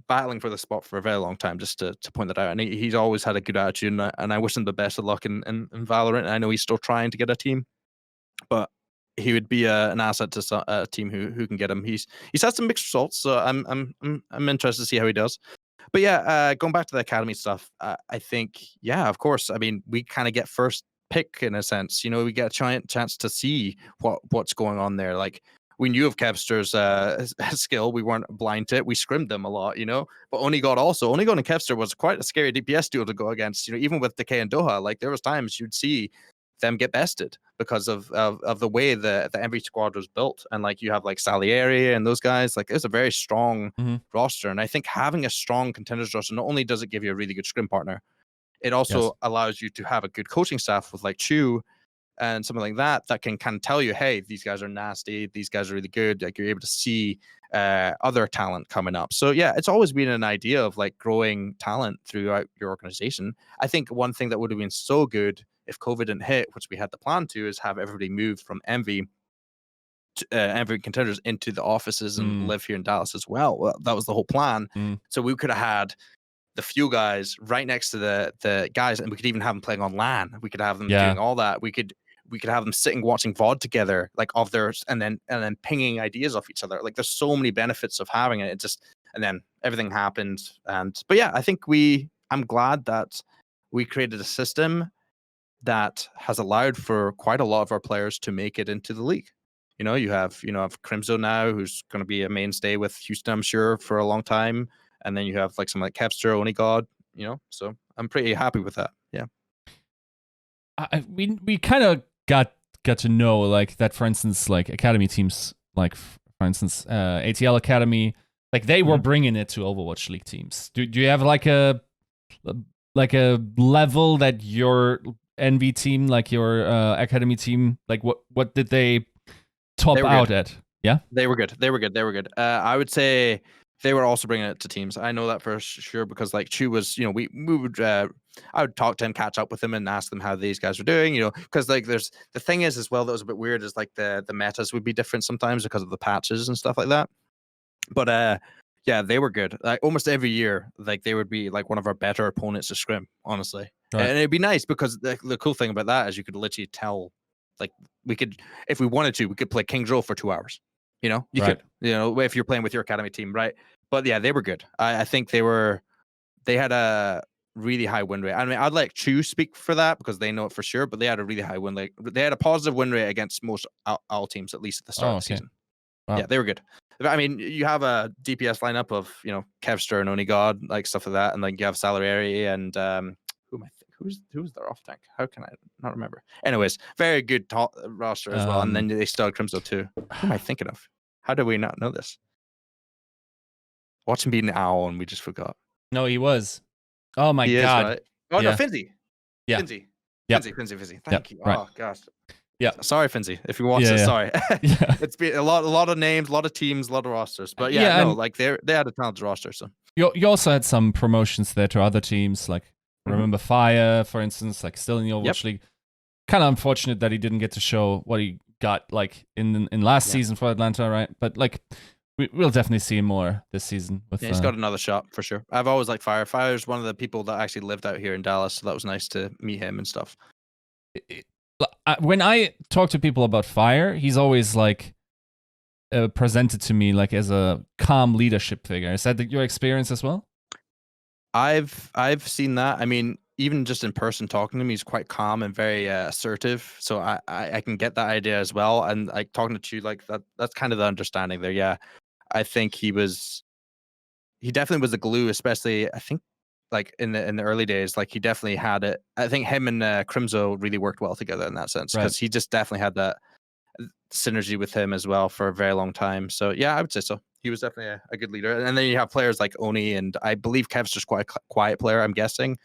battling for the spot for a very long time, just to point that out, and he's always had a good attitude, and I wish him the best of luck in Valorant. And I know he's still trying to get a team, but he would be an asset to a team who can get him. He's had some mixed results, so I'm interested to see how he does. But yeah, going back to the academy stuff, I think, yeah, of course. I mean, we kind of get first pick in a sense. You know, we get a chance to see what's going on there. Like, we knew of Kevster's skill. We weren't blind to it. We scrimmed them a lot, you know. But Onigod and Kevster was quite a scary DPS duo to go against. You know, even with Decay and Doha, like there was times you'd see them get bested because of the way the Envy squad was built. And like you have like Salieri and those guys, like it's a very strong roster. And I think having a strong contenders roster, not only does it give you a really good scrim partner, it also allows you to have a good coaching staff with like Chu and something like that can kind of tell you, hey, these guys are nasty, these guys are really good. Like you're able to see other talent coming up. So yeah, it's always been an idea of like growing talent throughout your organization. I think one thing that would have been so good if COVID didn't hit, which we had the plan to, is have everybody move from Envy contenders into the offices and live here in Dallas as well. Well, that was the whole plan. So we could have had the few guys right next to the guys, and we could even have them playing on LAN. We could have them doing all that. We could have them sitting watching VOD together, like of theirs, and then pinging ideas off each other. Like there's so many benefits of having it. And then everything happened. But yeah, I think I'm glad that we created a system that has allowed for quite a lot of our players to make it into the league. You know, you have Crimzo now, who's going to be a mainstay with Houston, I'm sure, for a long time. And then you have like someone like Kevster, Onigod, you know, so I'm pretty happy with that. Yeah. We kind of got to know like that, for instance, like academy teams, like for instance, ATL Academy, like they were bringing it to Overwatch League teams. Do you have like a level that your NV team, like your academy team, like what did they top out at? Yeah, they were good. I would say they were also bringing it to teams. I know that for sure because like Chu was, you know, we would I would talk to him, catch up with him, and ask them how these guys were doing. You know, because like there's the thing is as well that was a bit weird is like the metas would be different sometimes because of the patches and stuff like that. But yeah, they were good. Like almost every year, like they would be like one of our better opponents to scrim, honestly. Right. And it'd be nice because the cool thing about that is you could literally tell, like we could, if we wanted to, we could play King's Row for 2 hours. You know, you could, you know, if you're playing with your academy team, right? But yeah, they were good. I think they had a really high win rate. I mean, I'd let Chu speak for that because they know it for sure, but they had a really high win rate. They had a positive win rate against most all teams, at least at the start of the season. Wow. Yeah, they were good. I mean, you have a DPS lineup of, you know, Kevster and Onigod, like stuff like that, and like you have Salieri and who's their off tank? How can I not remember? Anyways, very good roster as well, and then they started Crimson too. Who am I thinking of? How do we not know this? Watch him beat an owl, and we just forgot. No, he was. Oh my god! Is, right? Oh no, Finzi. Yeah. Finzi. Finzi. Thank you. Right. Oh gosh. Yeah. Sorry, Finzi. If you watch it, sorry. It's been a lot of names, a lot of teams, a lot of rosters. But yeah, no, like they had a talented roster. So you also had some promotions there to other teams, like remember Fire, for instance, like still in the Overwatch League. Kind of unfortunate that he didn't get to show what he got like in last season for Atlanta, right? But like we'll definitely see him more this season. With, he's got another shot for sure. I've always liked Fire. Fire's one of the people that actually lived out here in Dallas, so that was nice to meet him and stuff. When I talk to people about Fire, he's always like presented to me like as a calm leadership figure. Is that your experience as well? I've seen that. I mean, even just in person talking to him, he's quite calm and very assertive. So I can get that idea as well. And like talking to you, like that's kind of the understanding there. Yeah, I think he definitely was the glue, especially I think like in the early days. Like he definitely had it. I think him and Crimzo really worked well together in that sense because he just definitely had that synergy with him as well for a very long time. So yeah, I would say so. He was definitely a good leader. And then you have players like Oni, and I believe Kev's just quite a quiet player, I'm guessing.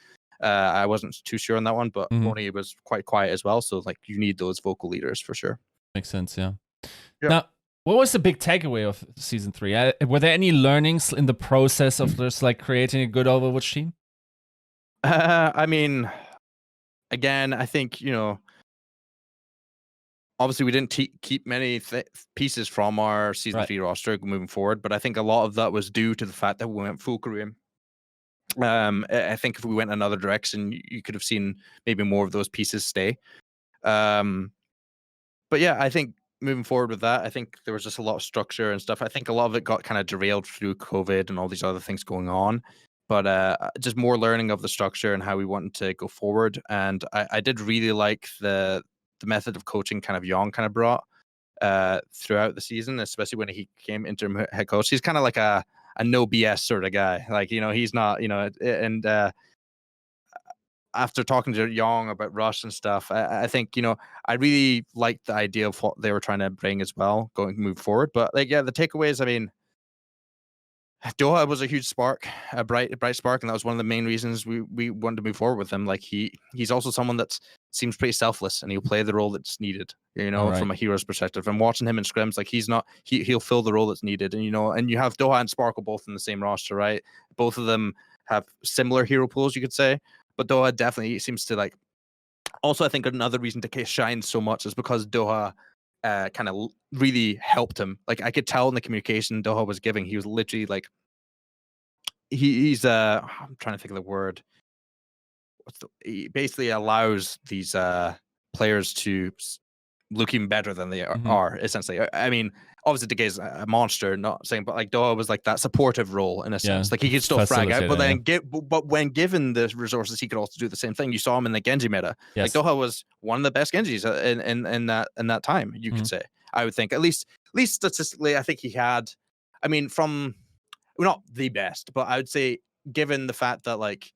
I wasn't too sure on that one, but Oni was quite quiet as well. So like you need those vocal leaders for sure. Makes sense, yeah. Now, what was the big takeaway of season 3? Were there any learnings in the process of just like creating a good Overwatch team? I mean, again, I think, you know, obviously we didn't keep many pieces from our season 3 roster moving forward, but I think a lot of that was due to the fact that we went full Korean. I think if we went another direction, you could have seen maybe more of those pieces stay. But yeah, I think moving forward with that, I think there was just a lot of structure and stuff. I think a lot of it got kind of derailed through COVID and all these other things going on. But just more learning of the structure and how we wanted to go forward. And I did really like the method of coaching kind of Young kind of brought throughout the season, especially when he came interim head coach. He's kind of like a no BS sort of guy. Like, he's not, and after talking to Young about Rush and stuff, I think, I really liked the idea of what they were trying to bring as well, move forward. But like, yeah, the takeaways, I mean, Doha was a huge spark, a bright spark, and that was one of the main reasons we wanted to move forward with him. Like, he's also someone that seems pretty selfless, and he'll play the role that's needed, from a hero's perspective. And watching him in scrims, like, he'll fill the role that's needed. And and you have Doha and Sparkle both in the same roster, right? Both of them have similar hero pools, you could say, but Doha definitely seems to like. Also, I think another reason Decay shines so much is because Doha kind of really helped him. Like, I could tell in the communication Doha was giving, he was literally like, he's I'm trying to think of the word. He basically allows these players to look even better than they are, essentially. I mean, obviously Decay's a monster, not saying, but like Doha was like that supportive role in a sense. Like, he could still frag out, but then but when given the resources, he could also do the same thing. You saw him in the Genji meta. Like, Doha was one of the best Genjis in that time, you could say. I would think, at least statistically, I think he had. I mean, not the best, but I would say, given the fact that, like,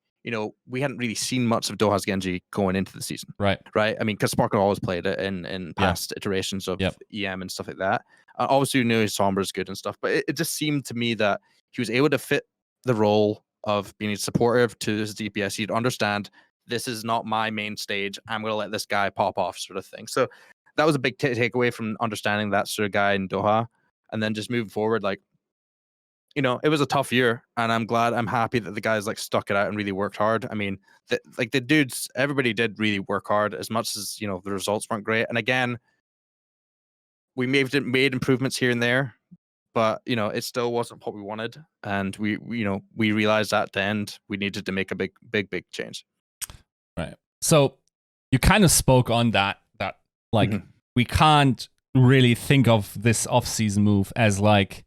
we hadn't really seen much of Doha's Genji going into the season. Right. I mean, because Sparkle always played it in past iterations of EM and stuff like that. Obviously, we knew his Sombra is good and stuff, but it just seemed to me that he was able to fit the role of being supportive to his DPS. He'd understand, this is not my main stage, I'm going to let this guy pop off, sort of thing. So that was a big takeaway from understanding that sort of guy in Doha. And then just moving forward, like, it was a tough year, and I'm happy that the guys like stuck it out and really worked hard. I mean, the dudes, everybody did really work hard, as much as, the results weren't great. And again, we made improvements here and there, but, it still wasn't what we wanted. And we realized that at the end, we needed to make a big change. Right. So you kind of spoke on that like, we can't really think of this off-season move as like,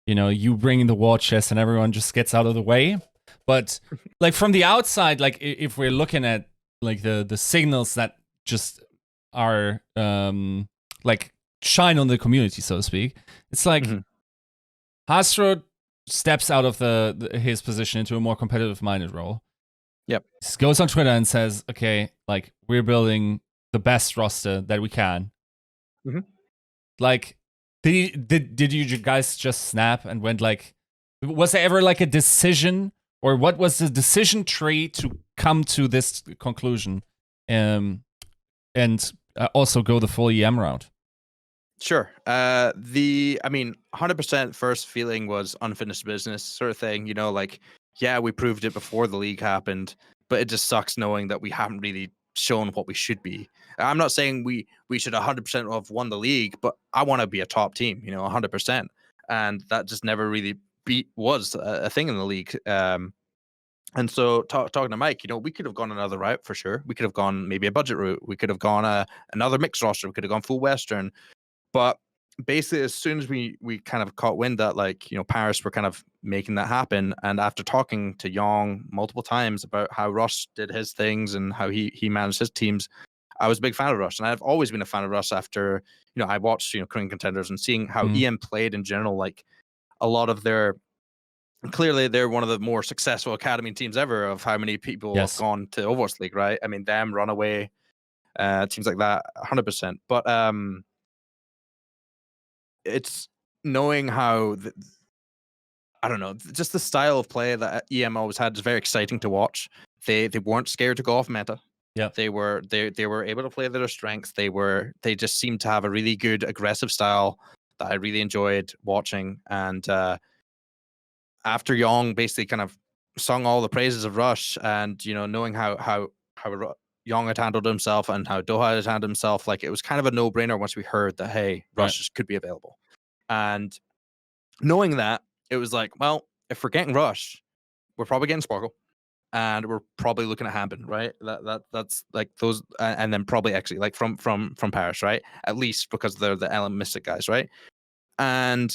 you bring in the war chest and everyone just gets out of the way. But like, from the outside, like, if we're looking at like the signals that just are like shine on the community, so to speak, it's like Hastro steps out of his position into a more competitive minded role. Yep. He goes on Twitter and says, okay, like, we're building the best roster that we can. Like, Did you guys just snap and went like, was there ever like a decision, or what was the decision tree to come to this conclusion, and also go the full EM route? Sure. I mean, 100% first feeling was unfinished business sort of thing. Like, yeah, we proved it before the league happened, but it just sucks knowing that we haven't really shown what we should be. I'm not saying we should 100% have won the league, but I want to be a top team, 100%. And that just never really was a thing in the league. And so talking to Mike, we could have gone another route for sure. We could have gone maybe a budget route. We could have gone another mixed roster. We could have gone full Western. But basically, as soon as we kind of caught wind that, like, Paris were kind of making that happen, and after talking to Young multiple times about how Rush did his things and how he managed his teams, I was a big fan of Rush. And I've always been a fan of Rush after, I watched, Korean Contenders, and seeing how EM played in general. Like, a lot of clearly they're one of the more successful academy teams ever, of how many people have gone to Overwatch League, right? I mean, them, Runaway, teams like that, 100%. But it's knowing how I don't know, just the style of play that EM always had is very exciting to watch. They weren't scared to go off meta. Yeah, they were able to play their strengths. They just seemed to have a really good aggressive style that I really enjoyed watching. And after Young basically kind of sung all the praises of Rush, and knowing how Young had handled himself and how Doha had handled himself, like, it was kind of a no-brainer once we heard that, hey, Rush could be available. And knowing that, it was like, well, if we're getting Rush, we're probably getting Sparkle. and we're probably looking at Hambin, right? That's like those, and then probably actually like from Paris, right? At least because they're the Element Mystic guys, right? And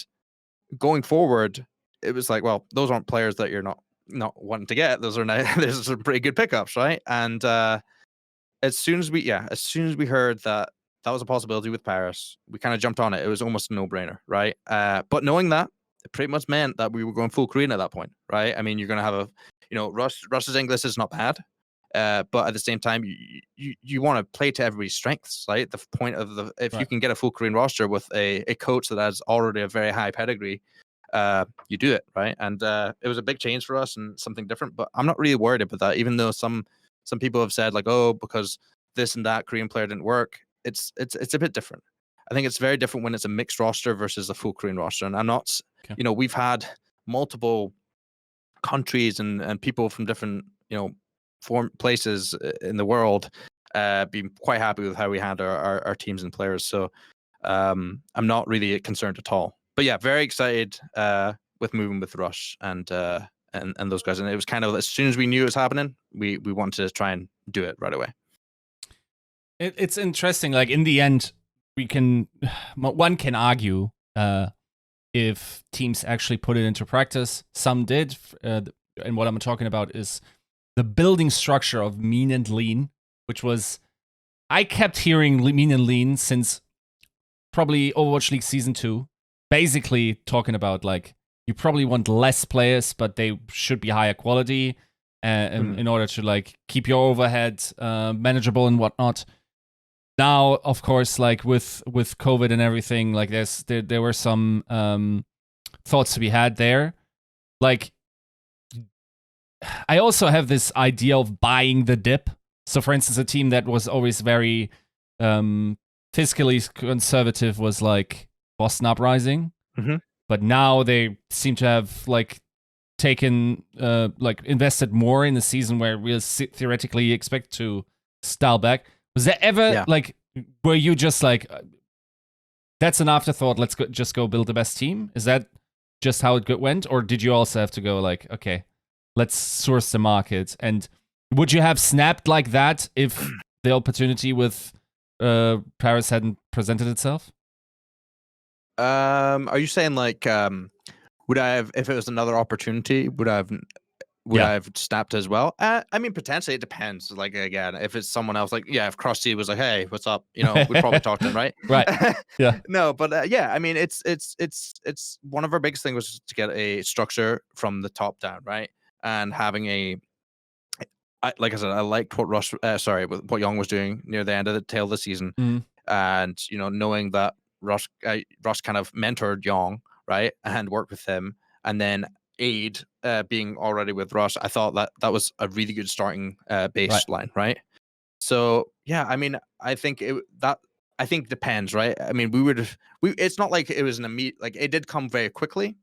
going forward, it was like, well, those aren't players that you're not wanting to get. Those are those are some pretty good pickups, right? And as soon as we heard that was a possibility with Paris, we kind of jumped on it. It was almost a no-brainer, right? But knowing that, it pretty much meant that we were going full Korean at that point, right? I mean, you're going to have Russ's English is not bad, but at the same time, you want to play to everybody's strengths, right? The point of if you can get a full Korean roster with a coach that has already a very high pedigree, you do it, right? And it was a big change for us and something different, but I'm not really worried about that, even though some people have said like, oh, because this and that Korean player didn't work. It's a bit different. I think it's very different when it's a mixed roster versus a full Korean roster. And I'm not, we've had multiple countries and people from different, places in the world being quite happy with how we had our teams and players. So I'm not really concerned at all. But yeah, very excited with moving with Rush and those guys. And it was kind of, as soon as we knew it was happening, we wanted to try and do it right away. It's interesting. Like, in the end, one can argue if teams actually put it into practice. Some did. And what I'm talking about is the building structure of Mean and Lean, which was, I kept hearing Mean and Lean since probably Overwatch League Season 2, basically talking about, like, you probably want less players, but they should be higher quality in order to, like, keep your overhead manageable and whatnot. Now, of course, like with COVID and everything, like there were some thoughts to be had there. Like, I also have this idea of buying the dip. So, for instance, a team that was always very fiscally conservative was like Boston Uprising, but now they seem to have like taken invested more in the season where we'll theoretically expect to style back. Was there ever like, were you just like, that's an afterthought, let's just go build the best team? Is that just how it went? Or did you also have to go like, okay, let's source the market? And would you have snapped like that if the opportunity with Paris hadn't presented itself? Are you saying like, would I have, if it was another opportunity, would I have snapped as well? I mean, potentially, it depends. Like, again, if it's someone else, like, if Krusty was like, hey, what's up? We'd probably talk to him, right? Right. Yeah. No, but I mean, it's one of our biggest things was to get a structure from the top down, right? And having like I said, I liked what what Young was doing near the end of the tail of the season. And, knowing that Rush kind of mentored Young, right? And worked with him. And then Aid being already with Rush, I thought that was a really good starting baseline, right? So yeah, I mean, I think depends, right? I mean, it's not like it was an immediate, like, it did come very quickly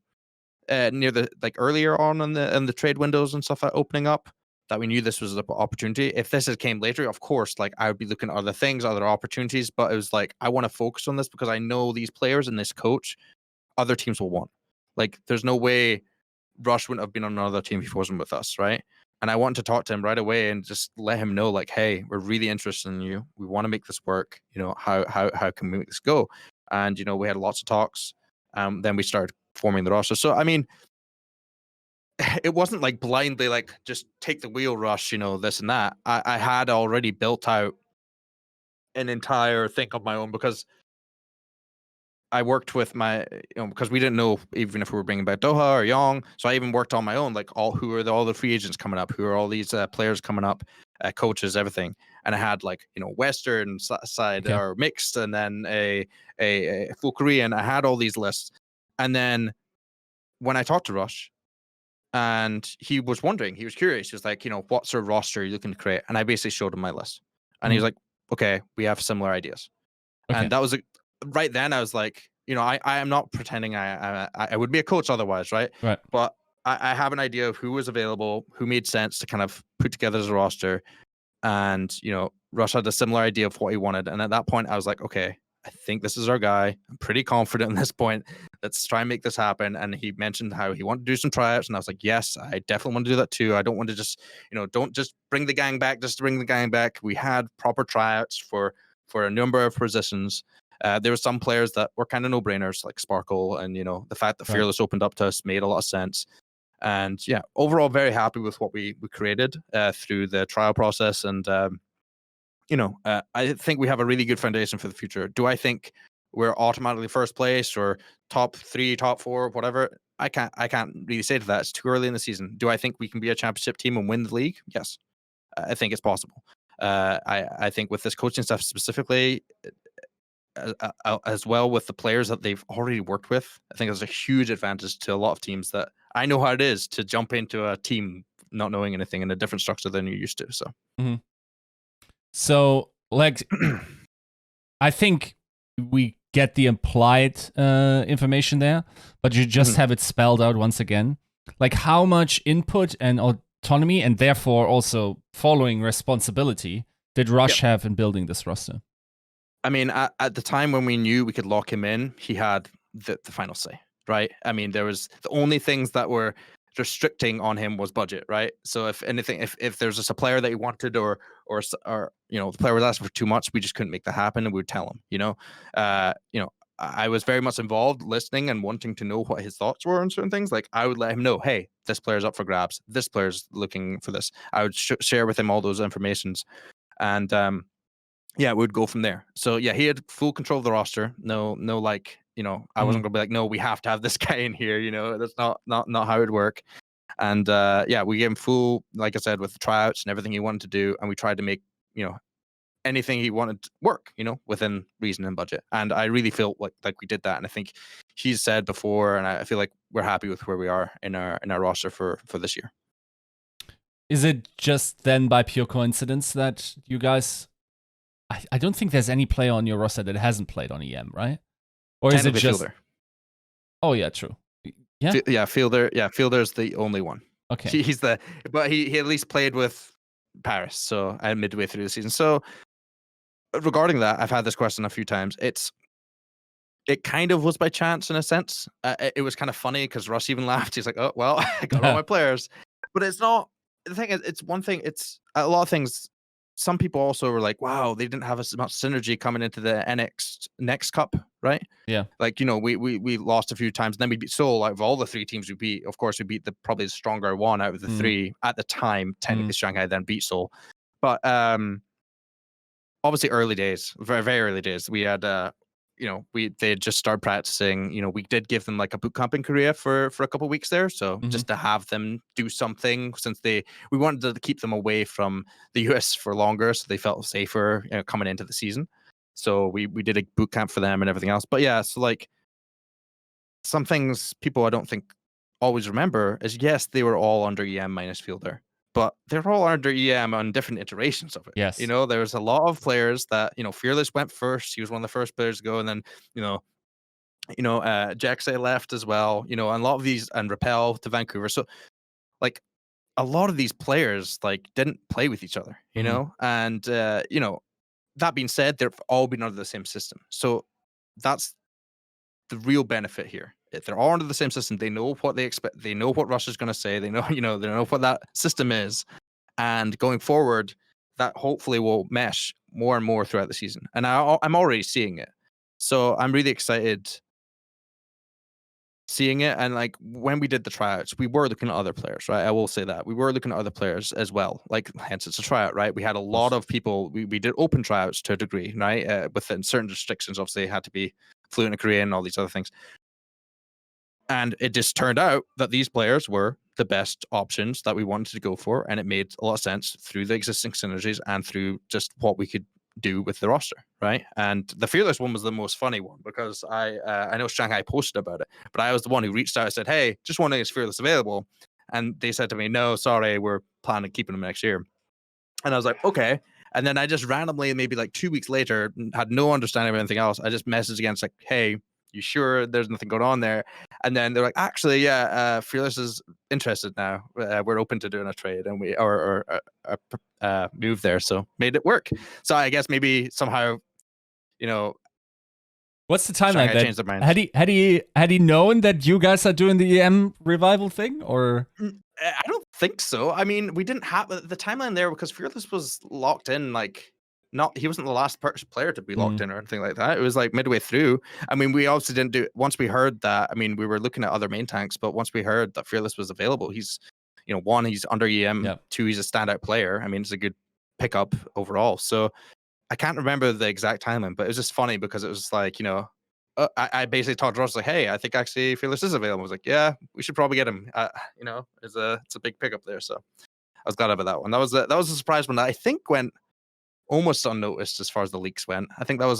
near the, like, earlier on in the trade windows and stuff opening up, that we knew this was an opportunity. If this had came later, of course, like, I would be looking at other things, other opportunities, but it was like, I want to focus on this because I know these players and this coach, other teams will want. Like, there's no way Rush wouldn't have been on another team if he wasn't with us, right? And I wanted to talk to him right away and just let him know, like, hey, we're really interested in you. We want to make this work. How can we make this go? And, we had lots of talks. Then we started forming the roster. So, I mean, it wasn't like blindly, like, just take the wheel, Rush, this and that. I had already built out an entire thing of my own, because I worked with my, because we didn't know even if we were bringing back Doha or Young. So I even worked on my own, like, all the free agents coming up, who are all these players coming up, coaches, everything. And I had, like, Western side or mixed, and then a full Korean. I had all these lists. And then when I talked to Rush, and he was wondering, he was curious, he was like, what sort of roster are you looking to create? And I basically showed him my list. And he was like, okay, we have similar ideas. Okay. And that was right then I was like, I am not pretending I would be a coach otherwise, right? Right. But I have an idea of who was available, who made sense to kind of put together as a roster. And, Rush had a similar idea of what he wanted. And at that point, I was like, okay, I think this is our guy. I'm pretty confident at this point. Let's try and make this happen. And he mentioned how he wanted to do some tryouts, and I was like, yes, I definitely want to do that too. I don't want to just, don't just bring the gang back just to bring the gang back. We had proper tryouts for a number of positions. There were some players that were kind of no-brainers, like Sparkle, and the fact that Fearless opened up to us made a lot of sense. And yeah, overall, very happy with what we created through the trial process. And I think we have a really good foundation for the future. Do I think we're automatically first place or top 3, top 4, whatever? I can't really say to that. It's too early in the season. Do I think we can be a championship team and win the league? Yes, I think it's possible. I think with this coaching staff specifically, as well with the players that they've already worked with, I think there's a huge advantage to a lot of teams that I know how it is to jump into a team not knowing anything in a different structure than you're used to. So. Mm-hmm. So, like, I think we get the implied information there, but you just have it spelled out once again. Like, how much input and autonomy, and therefore also following responsibility, did Rush have in building this roster? I mean, at the time when we knew we could lock him in, he had the final say, right? I mean, there was the only things that were restricting on him was budget, right? So if anything, if there's a player that he wanted or the player was asking for too much, we just couldn't make that happen, and we would tell him. I was very much involved, listening and wanting to know what his thoughts were on certain things. Like I would let him know, hey, this player's up for grabs. This player's looking for this. I would share with him all those informations, and yeah, we would go from there. So yeah, he had full control of the roster. No, like, I wasn't gonna be like, no, we have to have this guy in here. That's not how it would work. And yeah, we gave him full, like I said, with the tryouts and everything he wanted to do, and we tried to make anything he wanted to work, within reason and budget. And I really feel like we did that. And I think he's said before, and I feel like we're happy with where we are in our roster for this year. Is it just then by pure coincidence that you guys? I don't think there's any player on your roster that hasn't played on EM, right? Or is it just Fielder? Oh yeah, true. Yeah, Fielder. Yeah, Fielder's the only one. Okay. But he at least played with Paris, so midway through the season. So regarding that, I've had this question a few times. It kind of was by chance in a sense. It was kind of funny because Russ even laughed. He's like, "Oh well, I got all my players," but it's not. The thing is, it's one thing. It's a lot of things. Some people also were like, wow, they didn't have as much synergy coming into the next cup, right? Yeah. Like, we lost a few times, and then we beat Seoul. Out of all the 3 teams we beat, of course, we beat probably the stronger one out of the 3 at the time. Technically, Shanghai then beat Seoul. But obviously early days, very, very early days. We had they had just started practicing. We did give them like a boot camp in Korea for a couple of weeks there. So just to have them do something, since we wanted to keep them away from the US for longer, so they felt safer coming into the season. So we did a boot camp for them and everything else. But yeah, so like some things people I don't think always remember is, yes, they were all under EM minus Fielder, but they're all under EM on different iterations of it. Yes. There's a lot of players that, Fearless went first. He was one of the first players to go. And then, Decay left as well, and a lot of these, and Repel to Vancouver. So like a lot of these players like didn't play with each other, and, that being said, they've all been under the same system. So that's the real benefit here. If they're all under the same system, they know what they expect. They know what Rush is going to say. They know, they know what that system is. And going forward, that hopefully will mesh more and more throughout the season. And I'm already seeing it. So I'm really excited seeing it. And like when we did the tryouts, we were looking at other players, right? I will say that. We were looking at other players as well. Like, hence it's a tryout, right? We had a lot of people. We did open tryouts to a degree, right? Within certain restrictions, obviously, they had to be fluent in Korean and all these other things. And it just turned out that these players were the best options that we wanted to go for. And it made a lot of sense through the existing synergies and through just what we could do with the roster, right? And the Fearless one was the most funny one because I know Shanghai posted about it, but I was the one who reached out and said, hey, just wondering is Fearless available? And they said to me, no, sorry, we're planning on keeping him next year. And I was like, okay. And then I just randomly, maybe like 2 weeks later, had no understanding of anything else. I just messaged again, it's like, hey, you sure there's nothing going on there? And then they're like, actually, yeah, Fearless is interested now. We're open to doing a trade, and we or move there. So made it work. So I guess maybe somehow, What's the timeline? Shanghai changed their minds. Had he known that you guys are doing the EM revival thing, or? I don't think so. I mean, we didn't have the timeline there because Fearless was locked in. Like, he wasn't the last player to be locked in or anything like that. It was like midway through. I mean, we obviously didn't do. Once we heard that, I mean, we were looking at other main tanks, but once we heard that Fearless was available, he's, one, he's under EM. Yeah. Two, he's a standout player. I mean, it's a good pickup overall. So I can't remember the exact timeline, but it was just funny because it was like, I basically talked to Ross like, hey, I think actually Fearless is available. I was like, yeah, we should probably get him. It's a big pickup there. So I was glad about that one. That was a surprise one that I think went almost unnoticed as far as the leaks went. I think that was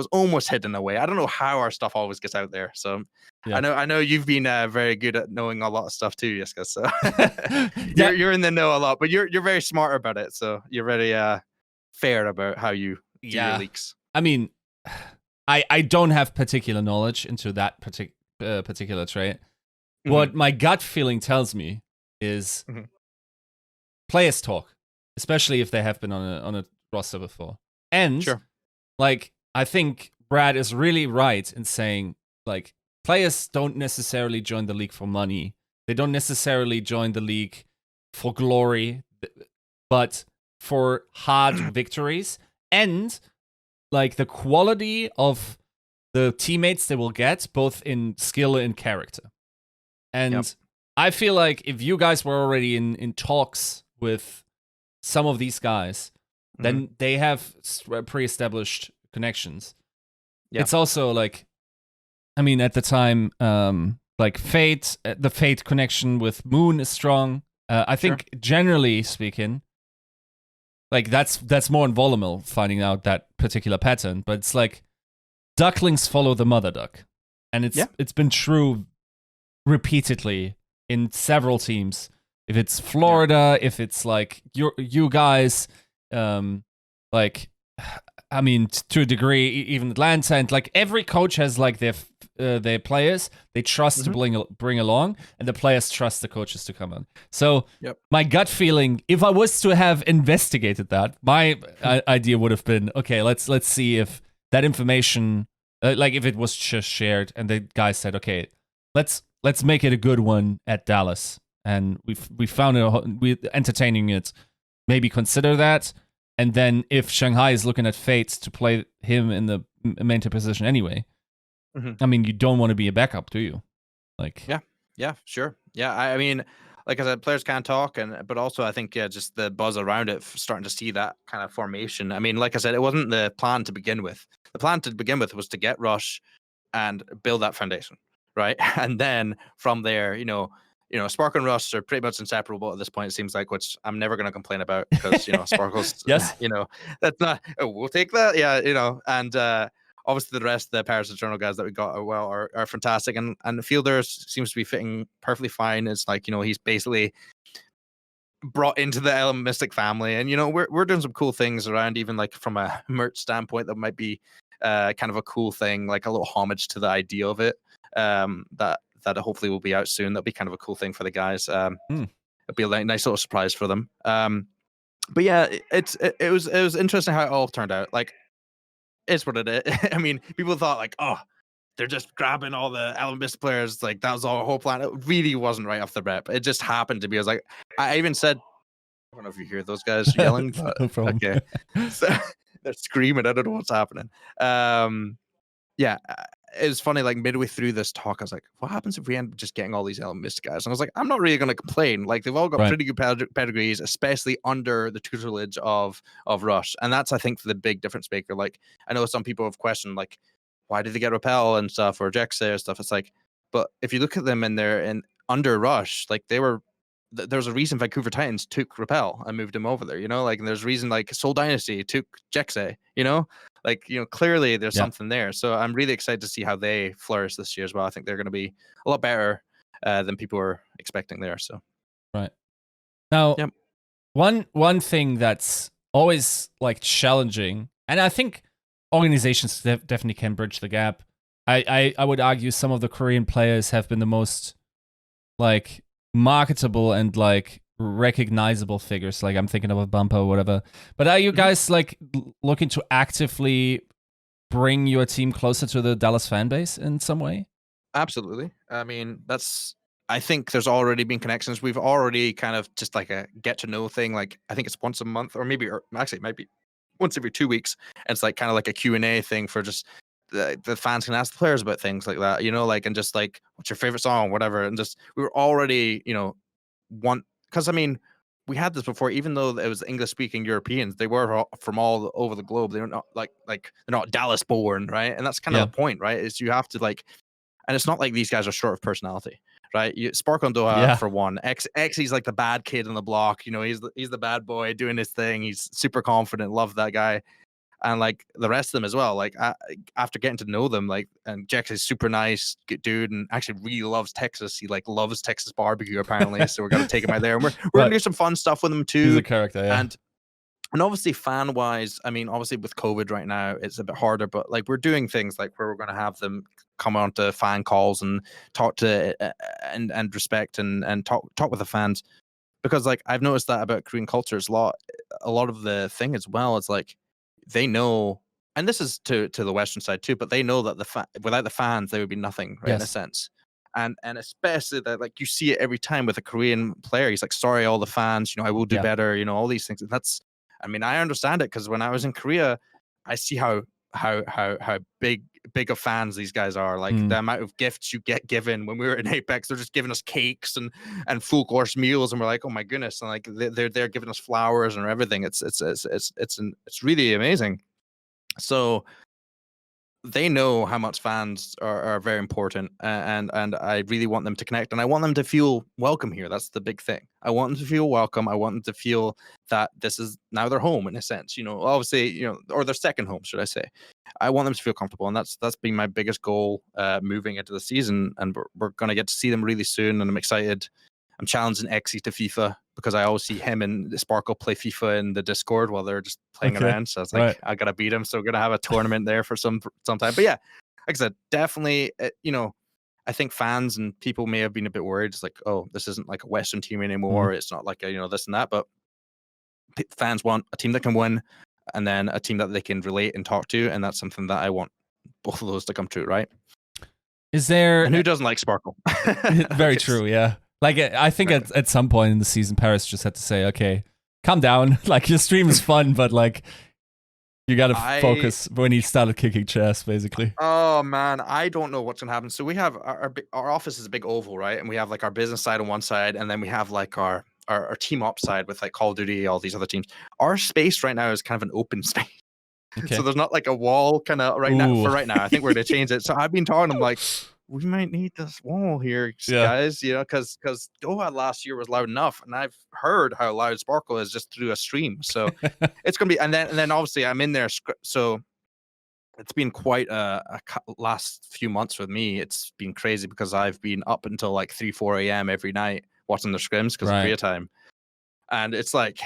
almost hidden away. I don't know how our stuff always gets out there. So yeah. I know you've been very good at knowing a lot of stuff too, Jessica. So you're in the know a lot, but you're very smart about it. So you're very fair about how you do your leaks. I mean, I don't have particular knowledge into that particular trait. What my gut feeling tells me is players talk, especially if they have been on a roster before. And like, I think Brad is really right in saying, like, players don't necessarily join the league for money. They don't necessarily join the league for glory, but for hard victories and like the quality of the teammates they will get, both in skill and character. And I feel like if you guys were already in talks with some of these guys, then they have pre-established connections. Yeah. It's also like, I mean, at the time, like the Fate connection with Moon is strong. I think generally speaking, like that's more in Volumal finding out that particular pattern, but it's like ducklings follow the mother duck, and it's been true repeatedly in several teams. If it's Florida, if it's like you guys, like, I mean, to a degree, even Atlanta, and like every coach has like their players they trust to bring along, and the players trust the coaches to come on. So my gut feeling, if I was to have investigated that, my idea would have been, okay, let's see if that information, like if it was just shared, and the guy said, okay, let's make it a good one at Dallas, and we found it, we entertaining it, maybe consider that. And then if Shanghai is looking at Fate to play him in the main position anyway, I mean, you don't want to be a backup, do you? Like, yeah, sure. Yeah, I mean, like I said, players can talk, but also I think just the buzz around it, starting to see that kind of formation. I mean, like I said, it wasn't the plan to begin with. The plan to begin with was to get Rush and build that foundation, right? And then from there, Spark and Rush are pretty much inseparable at this point, it seems like, which I'm never going to complain about because, Sparkle's, that's not, we'll take that. Yeah, and obviously the rest of the Paris Eternal guys that we got are fantastic. And Fielder seems to be fitting perfectly fine. It's like, he's basically brought into the Element Mystic family. And, we're doing some cool things around, even like from a merch standpoint, that might be kind of a cool thing, like a little homage to the idea of it. That hopefully will be out soon. That'll be kind of a cool thing for the guys. It'll be a nice little surprise for them. But yeah, it was interesting how it all turned out. Like, it's what it is. I mean, people thought like, oh, they're just grabbing all the Element players. Like, that was our whole plan. It really wasn't right off the rip. It just happened to be. I was like, I even said, I don't know if you hear those guys yelling, but no problem. Okay. So, they're screaming. I don't know what's happening. Yeah, it was funny, like midway through this talk, I was like, what happens if we end up just getting all these Element guys? And I was like, I'm not really going to complain. Like, they've all got pretty good pedigrees, especially under the tutelage of Rush. And that's, I think, the big difference maker. Like, I know some people have questioned, like, why did they get Repel and stuff, or Jexay or stuff? It's like, but if you look at them under Rush, like, there's a reason Vancouver Titans took Repel and moved him over there, like, and there's a reason like Seoul Dynasty took Jexay, like, clearly there's something there. So I'm really excited to see how they flourish this year as well. I think they're going to be a lot better than people were expecting there. So, right now, one thing that's always like challenging, and I think organizations definitely can bridge the gap. I would argue some of the Korean players have been the most like marketable and like recognizable figures. Like, I'm thinking of a Bumper or whatever. But are you guys like looking to actively bring your team closer to the Dallas fan base in some way? Absolutely. I mean, I think there's already been connections. We've already kind of just like a get to know thing. Like I think it's once a month, or actually it might be once every 2 weeks. And it's like kind of like a Q&A thing for just the fans can ask the players about things like that, like, and just like, what's your favorite song, whatever. And just, we were already, because I mean, we had this before, even though it was English speaking Europeans, they were from all over the globe. They were not like they're not Dallas born, right? And that's kind of the point, right? Is you have to like, and it's not like these guys are short of personality, right? Sparkle and Doha, for one. He's like the bad kid on the block. He's the bad boy doing his thing. He's super confident. Love that guy. And like the rest of them as well. Like after getting to know them, like, and Jex is super nice, good dude, and actually really loves Texas. He like loves Texas barbecue apparently. So we're gonna take him out there, and we're gonna do some fun stuff with him too. He's a character, yeah. And obviously fan wise, I mean, obviously with COVID right now, it's a bit harder, but like we're doing things like where we're going to have them come on to fan calls and talk to and respect and talk with the fans, because like I've noticed that about Korean culture is a lot of the thing as well. It's like they know, and this is to the Western side too, but they know that without the fans there would be nothing, right? In a sense. And especially that, like, you see it every time with a Korean player. He's like, sorry, all the fans, I will do better, all these things. And that's, I mean, I understand it, because when I was in Korea, I see how big of fans these guys are. Like the amount of gifts you get given. When we were in Apex, they're just giving us cakes and full course meals, and we're like, oh my goodness! And like they're giving us flowers and everything. It's really amazing. So they know how much fans are very important, and I really want them to connect, and I want them to feel welcome here. That's the big thing. I want them to feel welcome. I want them to feel that this is now their home in a sense, obviously, or their second home, should I say. I want them to feel comfortable, and that's been my biggest goal moving into the season, and we're going to get to see them really soon, and I'm excited. I'm challenging Exy to FIFA, because I always see him and Sparkle play FIFA in the Discord while they're just playing around. So I was like, I gotta beat him. So we're gonna have a tournament there for some time. But yeah, like I said, definitely, I think fans and people may have been a bit worried. It's like, oh, this isn't like a Western team anymore. It's not like this and that. But fans want a team that can win, and then a team that they can relate and talk to, and that's something that I want both of those to come true, right? Is there? And who doesn't like Sparkle? Very true. Yeah. Like, I think at some point in the season, Paris just had to say, okay, calm down. Like, your stream is fun, but like, you got to focus when he started kicking chess, basically. Oh, man. I don't know what's going to happen. So we have our office is a big oval, right? And we have like our business side on one side, and then we have like our team up side with like Call of Duty, all these other teams. Our space right now is kind of an open space. Okay. So there's not like a wall kind of now. I think we're going to change it. So I've been talking to them like, we might need this wall here, guys, because Doha last year was loud enough, and I've heard how loud Sparkle is just through a stream. So it's gonna be, and then obviously I'm in there, so it's been quite a last few months with me. It's been crazy because I've been up until like 3-4 a.m. every night watching the scrims because of Korea time, and it's like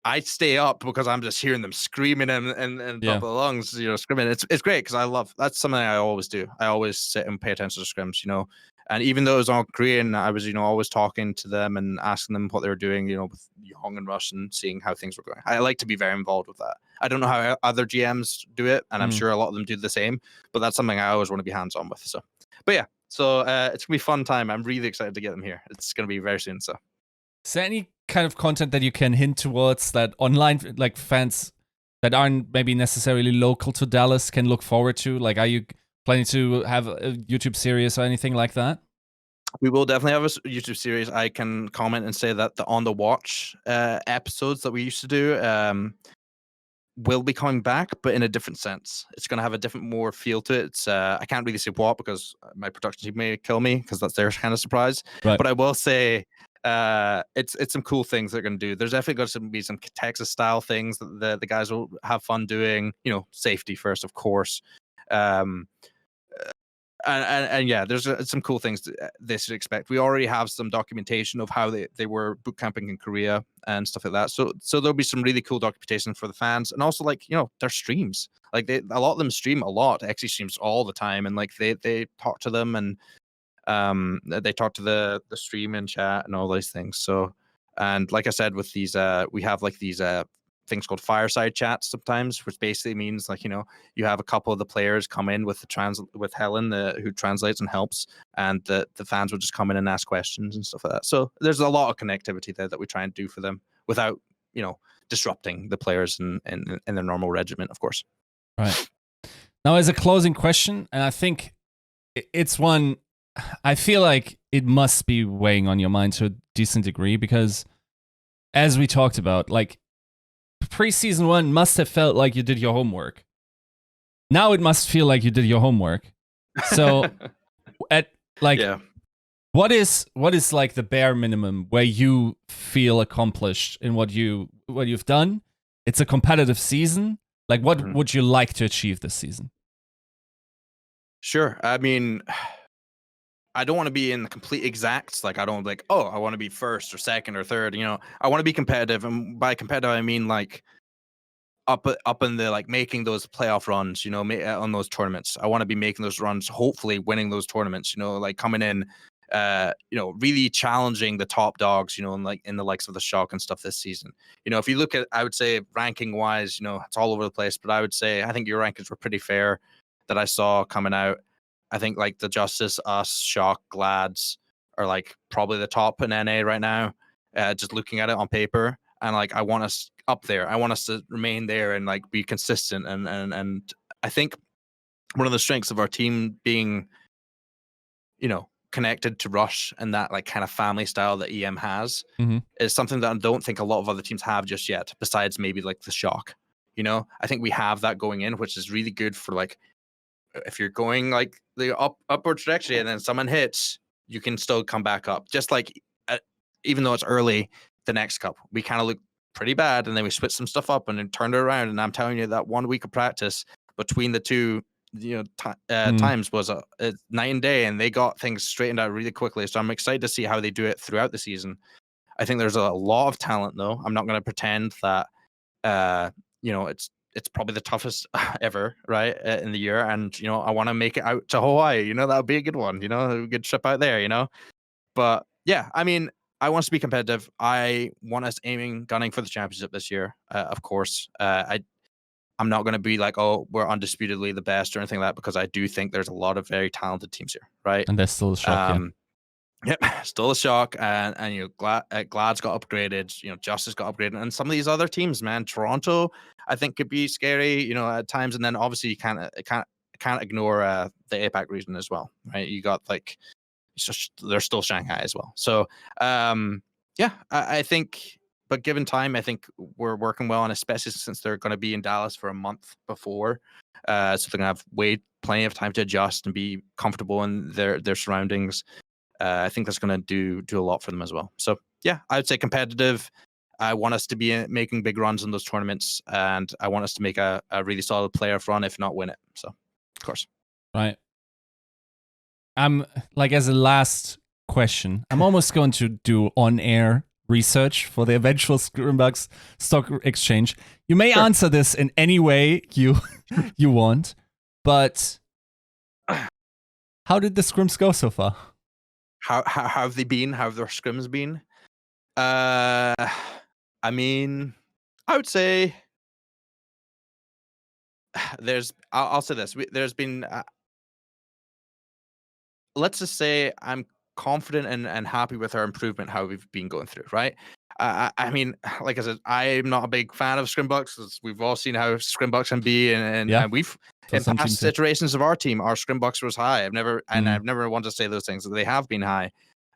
I stay up because I'm just hearing them screaming and top of the lungs, screaming. It's great because that's something I always do. I always sit and pay attention to scrims, and even though it was all Korean, I was, always talking to them and asking them what they were doing, with Young and Rush, and seeing how things were going. I like to be very involved with that. I don't know how other GMs do it, and I'm sure a lot of them do the same, but that's something I always want to be hands-on with. So, but yeah, so it's gonna be a fun time. I'm really excited to get them here. It's gonna be very soon. So. Is there any kind of content that you can hint towards that online, like, fans that aren't maybe necessarily local to Dallas can look forward to? Like, are you planning to have a YouTube series or anything like that? We will definitely have a YouTube series. I can comment and say that the On the Watch episodes that we used to do will be coming back, but in a different sense. It's going to have a different, more feel to it. It's I can't really say what, because my production team may kill me, because that's their kind of surprise. Right. But I will say it's some cool things they're going to do. There's definitely going to be some Texas style things that the guys will have fun doing. Safety first, of course. And yeah, there's some cool things they should expect. We already have some documentation of how they were boot camping in Korea and stuff like that. So there'll be some really cool documentation for the fans, and also like their streams. Like a lot of them stream a lot. Actually streams all the time, and like they talk to them, and they talk to the stream and chat and all those things. So, and like I said, with these we have like these things called fireside chats sometimes, which basically means like, you know, you have a couple of the players come in with with Helen, who translates and helps, and the fans will just come in and ask questions and stuff like that. So there's a lot of connectivity there that we try and do for them without, you know, disrupting the players in their normal regiment, of course. Right. Now, as a closing question, and I think it's one I feel like it must be weighing on your mind to a decent degree, because as we talked about, like, pre-season 1 must have felt like you did your homework. Now it must feel like you did your homework. So at like, yeah. what is like the bare minimum where you feel accomplished in what you've done? It's a competitive season. Like, what would you like to achieve this season? Sure. I mean, I don't want to be in the complete exacts. Like, I don't like, oh, I want to be first or second or third. You know, I want to be competitive, and by competitive I mean like up in the like making those playoff runs. You know, on those tournaments. I want to be making those runs, hopefully winning those tournaments. You know, like coming in, you know, really challenging the top dogs. You know, and like in the likes of the Shock and stuff this season. You know, if you look at, I would say ranking wise, you know, it's all over the place. But I would say I think your rankings were pretty fair that I saw coming out. I think like the Justice, us, Shock, Glads are like probably the top in NA right now. Just looking at it on paper, and like I want us up there. I want us to remain there and like be consistent. And I think one of the strengths of our team being, you know, connected to Rush and that like kind of family style that EM has is something that I don't think a lot of other teams have just yet. Besides maybe like the Shock, you know, I think we have that going in, which is really good for like, if you're going like the upward trajectory and then someone hits, you can still come back up. Just like, even though it's early, the next cup, we kind of looked pretty bad, and then we switched some stuff up and then turned it around. And I'm telling you that 1 week of practice between the two, you know, times was a night and day, and they got things straightened out really quickly. So I'm excited to see how they do it throughout the season. I think there's a lot of talent, though. I'm not going to pretend that, you know, it's probably the toughest ever, right, in the year. And, you know, I want to make it out to Hawaii. You know, that would be a good one, you know, a good trip out there, you know. But yeah, I mean, I want us to be competitive. I want us gunning for the championship this year, of course. I'm not going to be like, oh, we're undisputedly the best or anything like that, because I do think there's a lot of very talented teams here, right? And there's still a Shock, Yep, still a Shock, and you know, Glad's got upgraded, you know, Justice got upgraded, and some of these other teams, man, Toronto, I think could be scary, you know, at times, and then obviously you can't ignore the APAC region as well, right? You got like, there's still Shanghai as well, so yeah, I think, but given time, I think we're working well, and especially since they're going to be in Dallas for a month before, so they're going to have plenty of time to adjust and be comfortable in their surroundings. I think that's going to do a lot for them as well. So yeah, I would say competitive. I want us to be making big runs in those tournaments, and I want us to make a really solid playoff run, if not win it. So, of course. Right. I'm like, as a last question, I'm almost going to do on-air research for the eventual Scrimbucks stock exchange. You may answer this in any way you want, but how did the scrims go so far? How have they been? How have their scrims been? I mean, I would say I'll say this. There's been, let's just say I'm confident and happy with our improvement, how we've been going through, right? I mean, like I said, I'm not a big fan of Scrimbucks. We've all seen how Scrimbucks can be, and we've, in past iterations of our team, our Scrimbucks was high. I've never wanted to say those things. They have been high,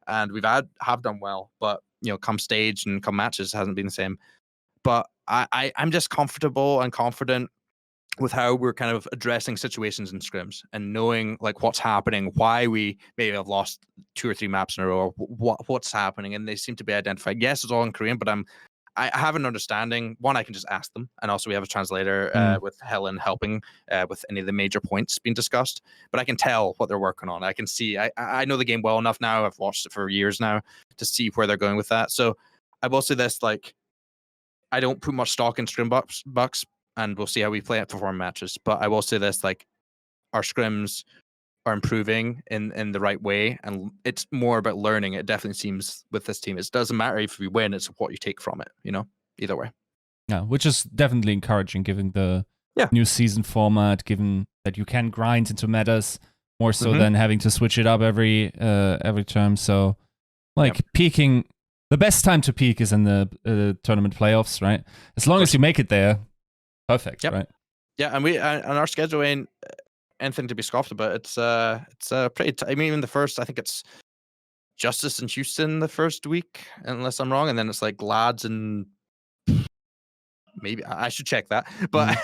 and we've have done well. But you know, come stage and come matches, hasn't been the same. But I'm just comfortable and confident with how we're kind of addressing situations in scrims and knowing like what's happening, why we maybe have lost 2 or 3 maps in a row, or what's happening, and they seem to be identified. Yes, it's all in Korean, but I have an understanding. One, I can just ask them, and also we have a translator with Helen helping with any of the major points being discussed. But I can tell what they're working on. I can see. I know the game well enough now. I've watched it for years now to see where they're going with that. So I will say this: like, I don't put much stock in Scrimbucks, and we'll see how we play it for 4 matches. But I will say this: like, our scrims are improving in the right way, and it's more about learning. It definitely seems with this team, it doesn't matter if we win; it's what you take from it. You know, either way. Yeah, which is definitely encouraging given the new season format, given that you can grind into metas more so than having to switch it up every term. So, peaking, the best time to peak is in the tournament playoffs, right? As long as you make it there, perfect, right? Yeah, and our schedule ain't anything to be scoffed about. It's pretty. I mean, even the first, I think it's Justice in Houston the first week, unless I'm wrong, and then it's like Lads and maybe I should check that, but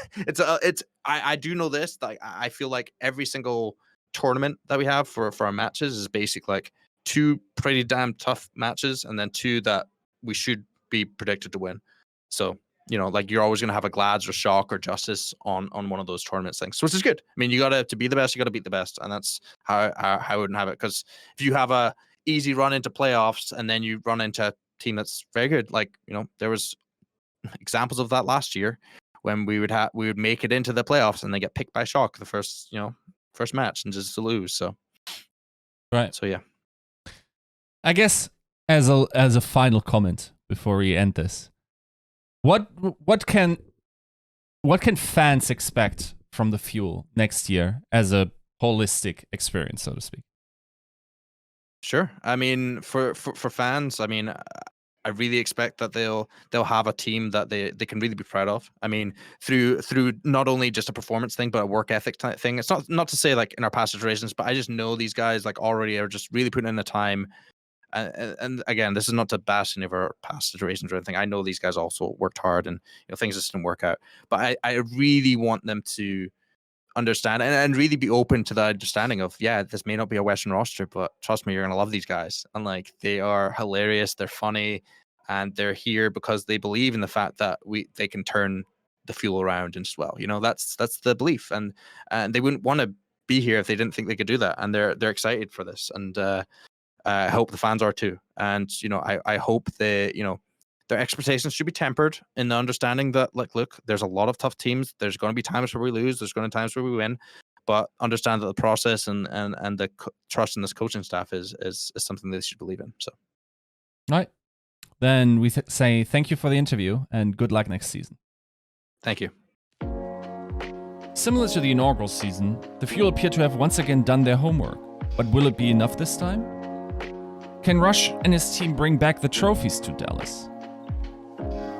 I do know this. Like I feel like every single tournament that we have for our matches is basically like 2 pretty damn tough matches, and then 2 that we should be predicted to win. So like you're always gonna have a Glads or Shock or Justice on one of those tournaments things, which is good. I mean, you gotta to be the best, you gotta beat the best, and that's how I wouldn't have it. Because if you have a easy run into playoffs and then you run into a team that's very good, like there was examples of that last year when we would make it into the playoffs and they get picked by Shock the first match and just to lose. So yeah, I guess as a final comment before we end this, what can fans expect from the Fuel next year as a holistic experience, so to speak? Sure. I mean, for fans, I mean, I really expect that they'll have a team that they can really be proud of. I mean, through not only just a performance thing, but a work ethic type thing. It's not to say like in our past iterations, but I just know these guys like already are just really putting in the time. And again, this is not to bash any of our past iterations or anything. I know these guys also worked hard, and things just didn't work out. But I really want them to understand and really be open to the understanding of, this may not be a Western roster, but trust me, you're gonna love these guys. And like, they are hilarious, they're funny, and they're here because they believe in the fact that they can turn the Fuel around as well. That's the belief, and they wouldn't want to be here if they didn't think they could do that. And they're excited for this, and I hope the fans are too. And I hope they their expectations should be tempered in the understanding that, like, look, there's a lot of tough teams. There's going to be times where we lose. There's going to be times where we win. But understand that the process and the trust in this coaching staff is something they should believe in. So, right. Then we say thank you for the interview and good luck next season. Thank you. Similar to the inaugural season, the Fuel appear to have once again done their homework. But will it be enough this time? Can Rush and his team bring back the trophies to Dallas?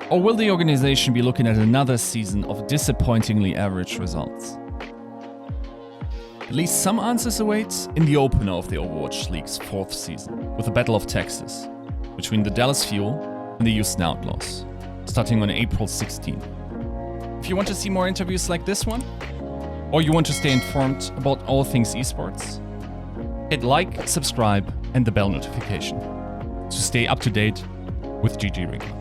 Or will the organization be looking at another season of disappointingly average results? At least some answers await in the opener of the Overwatch League's 4th season, with the Battle of Texas, between the Dallas Fuel and the Houston Outlaws, starting on April 16th. If you want to see more interviews like this one, or you want to stay informed about all things esports, hit like, subscribe, and the bell notification to stay up to date with GGRecon.